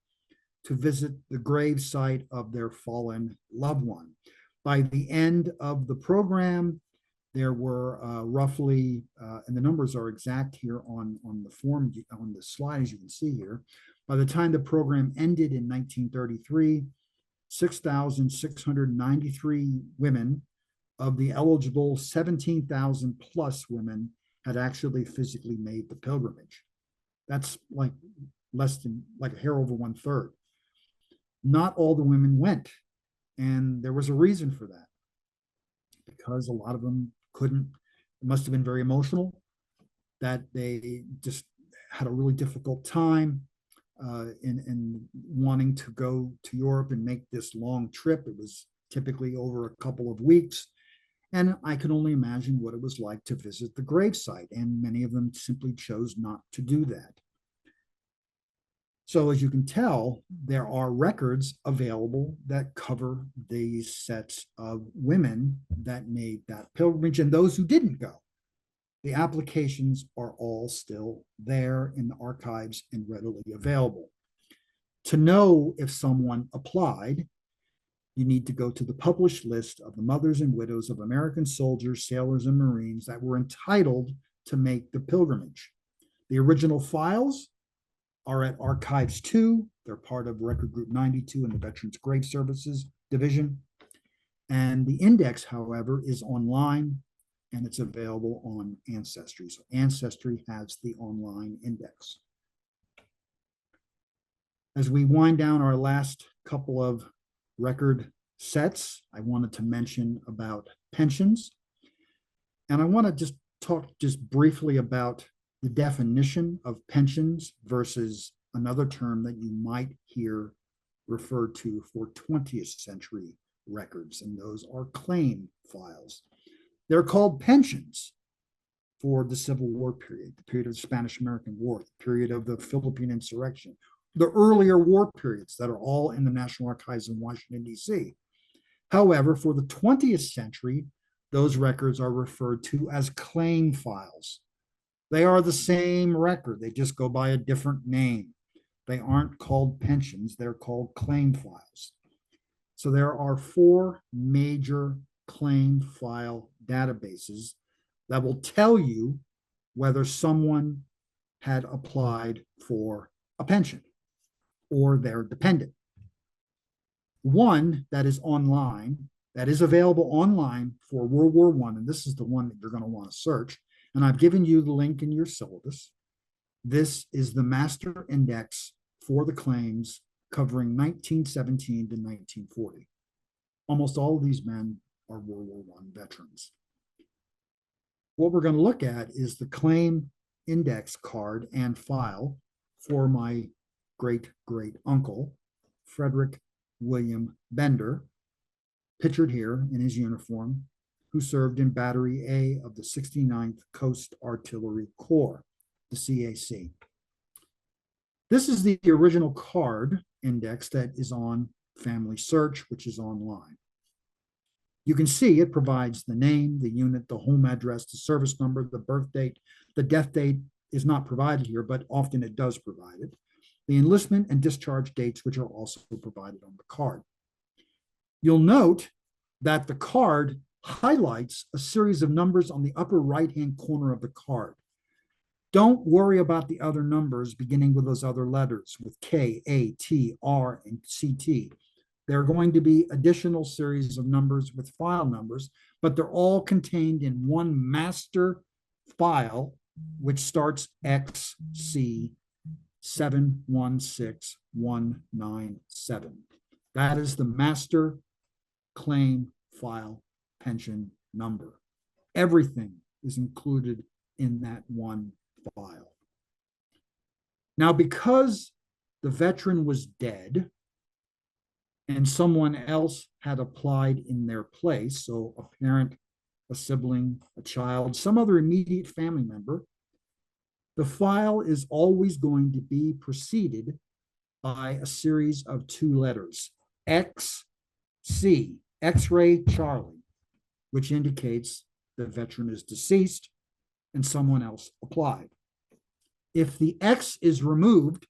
to visit the grave site of their fallen loved one. By the end of the program, there were roughly, and the numbers are exact here on the form, on the slide, as you can see here. By the time the program ended in 1933, 6,693 women of the eligible 17,000 plus women had actually physically made the pilgrimage. That's like less than, like a hair over 1/3. Not all the women went, and there was a reason for that, because a lot of them couldn't. It must have been very emotional, that they just had a really difficult time in wanting to go to Europe and make this long trip. It was typically over a couple of weeks. And I can only imagine what it was like to visit the gravesite. And many of them simply chose not to do that. So as you can tell, there are records available that cover these sets of women that made that pilgrimage and those who didn't go. The applications are all still there in the archives and readily available. To know if someone applied, you need to go to the published list of the mothers and widows of American soldiers, sailors, and Marines that were entitled to make the pilgrimage. The original files are at Archives 2. They're part of Record Group 92 in the Veterans Grave Services Division. And the index, however, is online, and it's available on Ancestry. So Ancestry has the online index. As we wind down our last couple of record sets, I wanted to mention about pensions. And I want to just talk briefly about the definition of pensions versus another term that you might hear referred to for 20th century records, and those are claim files. They're called pensions for the Civil War period, the period of the Spanish-American War, the period of the Philippine insurrection, the earlier war periods that are all in the National Archives in Washington, D.C. However, for the 20th century, those records are referred to as claim files. They are the same record, they just go by a different name. They aren't called pensions, they're called claim files. So there are 4 major claim file databases that will tell you whether someone had applied for a pension or their dependent. One that is online, that is available online for World War I, and this is the one that you're going to want to search, and I've given you the link in your syllabus. This is the master index for the claims covering 1917 to 1940. Almost all of these men are World War I veterans. What we're going to look at is the claim index card and file for my great uncle, Frederick William Bender, pictured here in his uniform, who served in Battery A of the 69th Coast Artillery Corps, the CAC. This is the original card index that is on Family Search, which is online. You can see it provides the name, the unit, the home address, the service number, the birth date. The death date is not provided here, but often it does provide it. The enlistment and discharge dates, which are also provided on the card. You'll note that the card highlights a series of numbers on the upper right-hand corner of the card. Don't worry about the other numbers beginning with those other letters, with K, A, T, R, and CT. There are going to be additional series of numbers with file numbers, but they're all contained in one master file, which starts XC 716197. That is the master claim file pension number. Everything is included in that one file. Now, because the veteran was dead and someone else had applied in their place, so a parent, a sibling, a child, some other immediate family member, the file is always going to be preceded by a series of 2 letters, XC. X-ray Charlie, which indicates the veteran is deceased and someone else applied. If the X is removed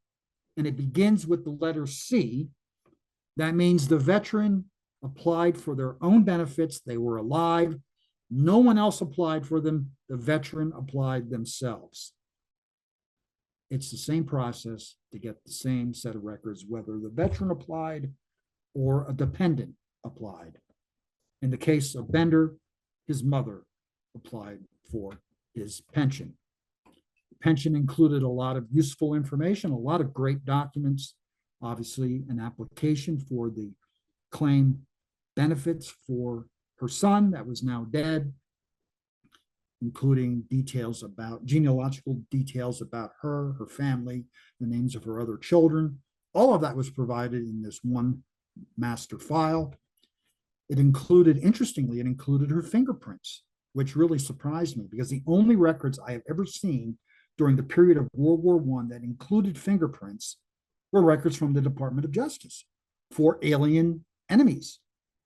and it begins with the letter C, that means the veteran applied for their own benefits. They were alive. No one else applied for them. The veteran applied themselves. It's the same process to get the same set of records, whether the veteran applied or a dependent applied. In the case of Bender, his mother applied for his pension. The pension included a lot of useful information, a lot of great documents, obviously an application for the claim benefits for her son that was now dead, including details about genealogical details about her, her family, the names of her other children. All of that was provided in this one master file. It included, interestingly, it included her fingerprints, which really surprised me because the only records I have ever seen during the period of World War I that included fingerprints were records from the Department of Justice for alien enemies.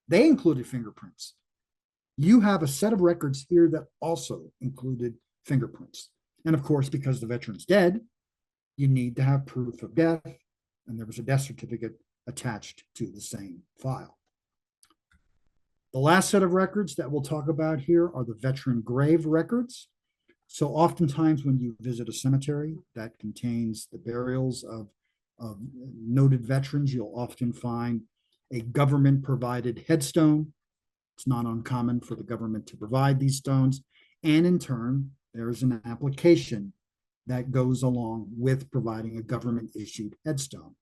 They included fingerprints. You have a set of records here that also included fingerprints. And of course, because the veteran's dead, you need to have proof of death, and there was a death certificate attached to the same file. The last set of records that we'll talk about here are the veteran grave records. So oftentimes when you visit a cemetery that contains the burials of noted veterans, you'll often find a government-provided headstone. It's not uncommon for the government to provide these stones. And in turn, there's an application that goes along with providing a government-issued headstone.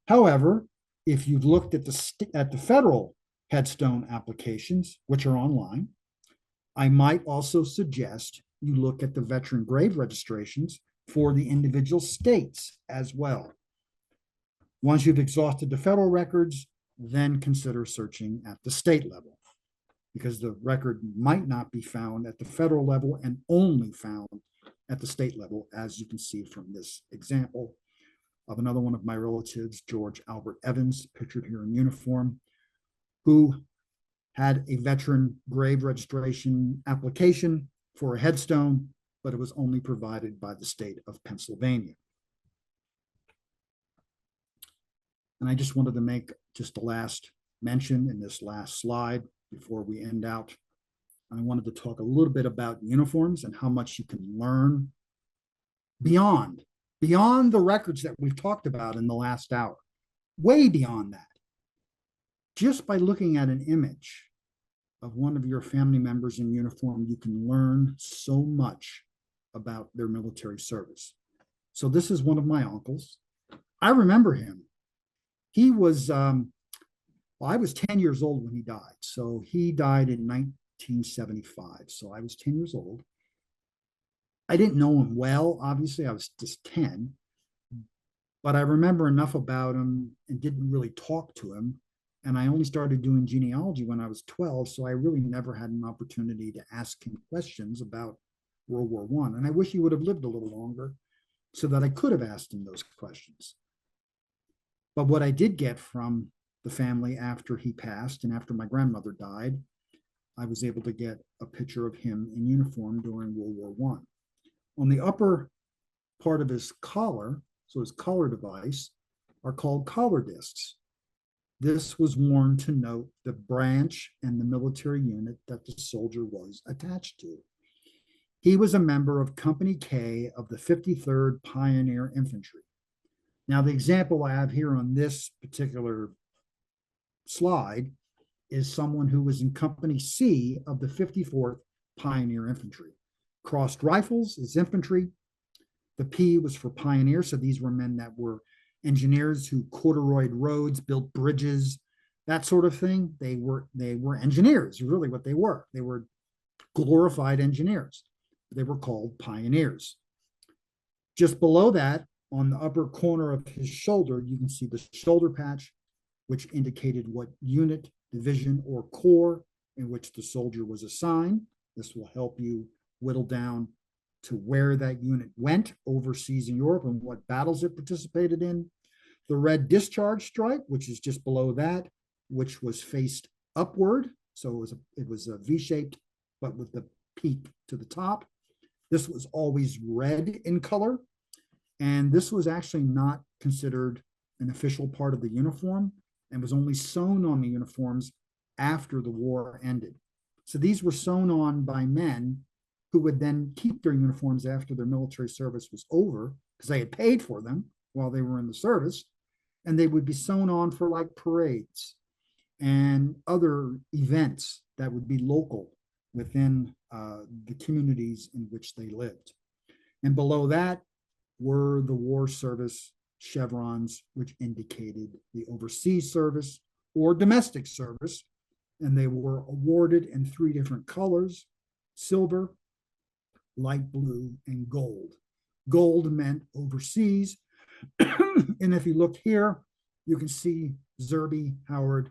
However, if you've looked at the federal headstone applications, which are online, I might also suggest you look at the veteran grave registrations for the individual states as well. Once you've exhausted the federal records, then consider searching at the state level, because the record might not be found at the federal level and only found at the state level, as you can see from this example of another one of my relatives, George Albert Evans, pictured here in uniform, who had a veteran grave registration application for a headstone, but it was only provided by the state of Pennsylvania. And I just wanted to make just the last mention in this last slide before we end out. I wanted to talk a little bit about uniforms and how much you can learn beyond the records that we've talked about in the last hour, way beyond that. Just by looking at an image of one of your family members in uniform, you can learn so much about their military service. So this is one of my uncles. I remember him. He was, well, I was 10 years old when he died. So he died in 1975. So I was 10 years old. I didn't know him well, obviously. I was just 10. But I remember enough about him and didn't really talk to him. And I only started doing genealogy when I was 12. So I really never had an opportunity to ask him questions about World War I. And I wish he would have lived a little longer so that I could have asked him those questions. But what I did get from the family after he passed and after my grandmother died, I was able to get a picture of him in uniform during World War I. On the upper part of his collar, so his collar device, are called collar discs. This was worn to note the branch and the military unit that the soldier was attached to. He was a member of Company K of the 53rd Pioneer Infantry. Now, the example I have here on this particular slide is someone who was in Company C of the 54th Pioneer Infantry. Crossed rifles is infantry. The P was for pioneer, so these were men that were engineers who corduroyed roads, built bridges, that sort of thing. They were engineers, really what they were. They were glorified engineers. They were called pioneers. Just below that, on the upper corner of his shoulder, you can see the shoulder patch, which indicated what unit, division, or corps in which the soldier was assigned. This will help you whittle down to where that unit went overseas in Europe and what battles it participated in. The red discharge stripe, which is just below that, which was faced upward. So it was a V-shaped, but with the peak to the top. This was always red in color. And this was actually not considered an official part of the uniform and was only sewn on the uniforms after the war ended. So these were sewn on by men who would then keep their uniforms after their military service was over because they had paid for them while they were in the service. And they would be sewn on for like parades and other events that would be local within the communities in which they lived. And below that were the war service chevrons, which indicated the overseas service or domestic service. And they were awarded in three different colors: silver, light blue, and gold. Gold meant overseas. And if you look here, you can see Zerby Howard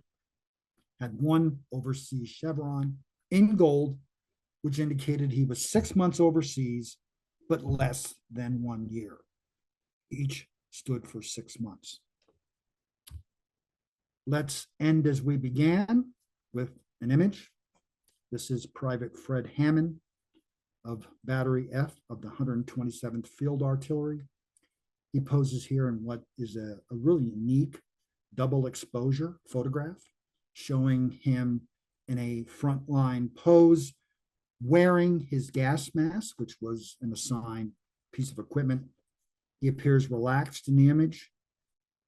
had one overseas chevron in gold, which indicated he was 6 months overseas, but less than 1 year. Each stood for 6 months. Let's end as we began with an image. This is Private Fred Hammond of Battery F of the 127th Field Artillery. He poses here in what is a really unique double exposure photograph showing him in a frontline pose wearing his gas mask, which was an assigned piece of equipment. He appears relaxed in the image.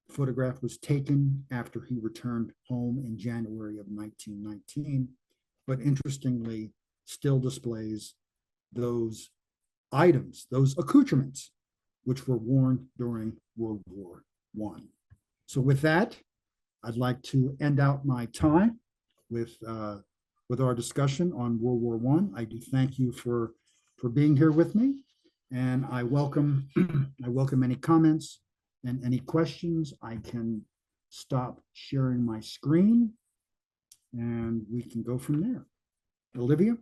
The photograph was taken after he returned home in January of 1919, but interestingly still displays those items, those accoutrements, which were worn during World War I. So with that, I'd like to end out my time with our discussion on World War I. I do thank you for being here with me, and I welcome any comments and any questions. I can stop sharing my screen, and we can go from there. Olivia?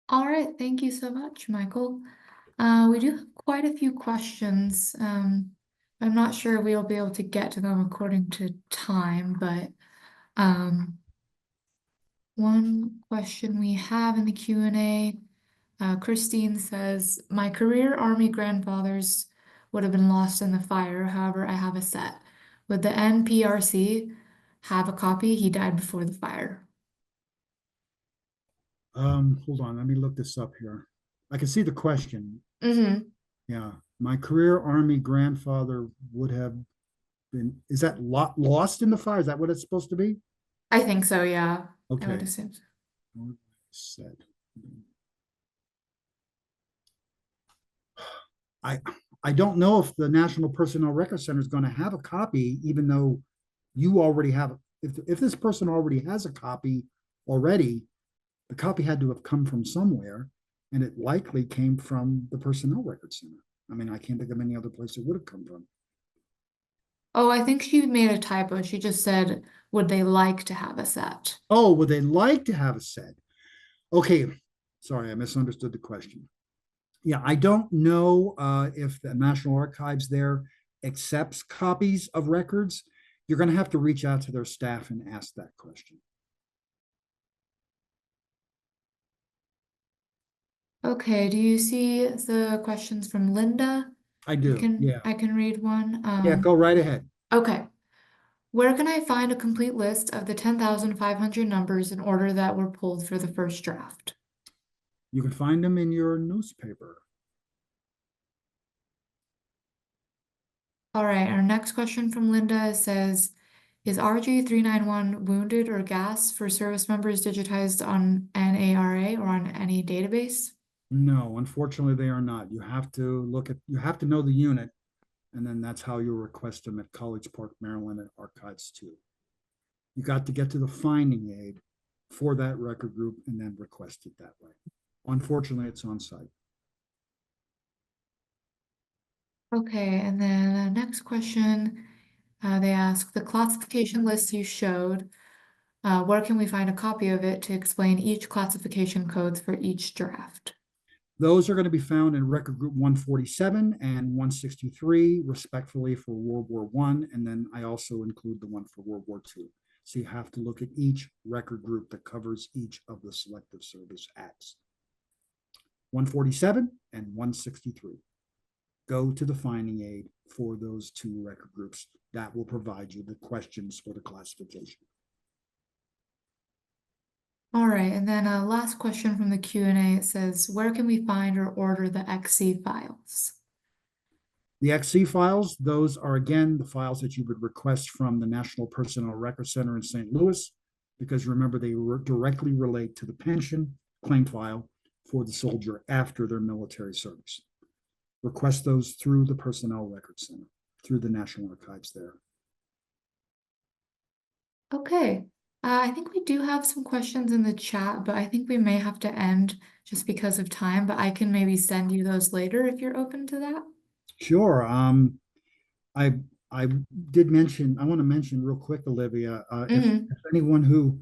All right, thank you so much, Michael. We do have quite a few questions. I'm not sure we'll be able to get to them according to time, but one question we have in the Q&A, Christine says, my career Army grandfathers would have been lost in the fire. However, I have a set. Would the NPRC have a copy? He died before the fire. Hold on, let me look this up here. I can see the question. Mm-hmm. Yeah, my career Army grandfather would have been, is that lost in the fire? Is that what it's supposed to be? I think so, yeah. I would Okay. assume so. Said. I don't know if the National Personnel Record Center is going to have a copy, even though you already have. If this person already has a copy already, the copy had to have come from somewhere, and it likely came from the Personnel Record Center. I mean, I can't think of any other place it would have come from. Oh, I think she made a typo. She just said, would they like to have a set? Oh, would they like to have a set? Okay, sorry, I misunderstood the question. Yeah, I don't know if the National Archives there accepts copies of records. You're going to have to reach out to their staff and ask that question. Okay, do you see the questions from Linda? I do, yeah. I can read one. Yeah, go right ahead. Okay. Where can I find a complete list of the 10,500 numbers in order that were pulled for the first draft? You can find them in your newspaper. All right, our next question from Linda says, is RG391 wounded or gas for service members digitized on an ARA or on any database? No, unfortunately, they are not. You have to know the unit, and then that's how you'll request them at College Park, Maryland, at Archives 2. You got to get to the finding aid for that record group and then request it that way. Unfortunately, it's on site. Okay, and then next question, they ask, the classification list you showed, where can we find a copy of it to explain each classification codes for each draft? Those are going to be found in record group 147 and 163, respectively, for World War I. And then I also include the one for World War II. So you have to look at each record group that covers each of the Selective Service Acts. 147 and 163. Go to the finding aid for those two record groups. That will provide you the questions for the classification. All right, and then a last question from the Q&A. It says, where can we find or order the XC files? The XC files, those are again the files that you would request from the National Personnel Record Center in St. Louis, because remember, they directly relate to the pension claim file for the soldier after their military service. Request those through the Personnel Record Center, through the National Archives there. Okay, I think we do have some questions in the chat, but I think we may have to end just because of time, but I can maybe send you those later if you're open to that. Sure. I did mention, I want to mention real quick, Olivia, if anyone who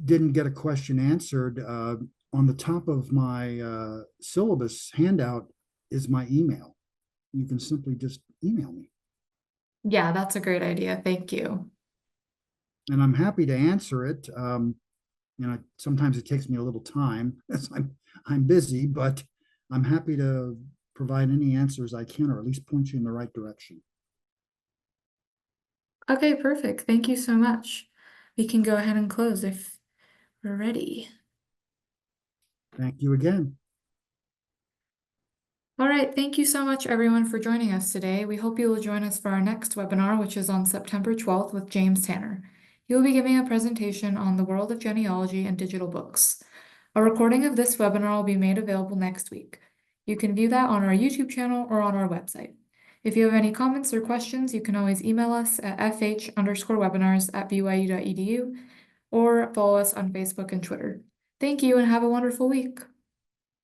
didn't get a question answered, on the top of my syllabus handout is my email. You can simply just email me. Yeah, that's a great idea. Thank you. And I'm happy to answer it. Sometimes it takes me a little time as I'm busy, but I'm happy to provide any answers I can, or at least point you in the right direction. Okay, perfect. Thank you so much. We can go ahead and close if we're ready. Thank you again. All right, thank you so much everyone for joining us today. We hope you will join us for our next webinar, which is on September 12th with James Tanner. He will be giving a presentation on the world of genealogy and digital books. A recording of this webinar will be made available next week. You can view that on our YouTube channel or on our website. If you have any comments or questions, you can always email us at fh_webinars@byu.edu or follow us on Facebook and Twitter. Thank you and have a wonderful week.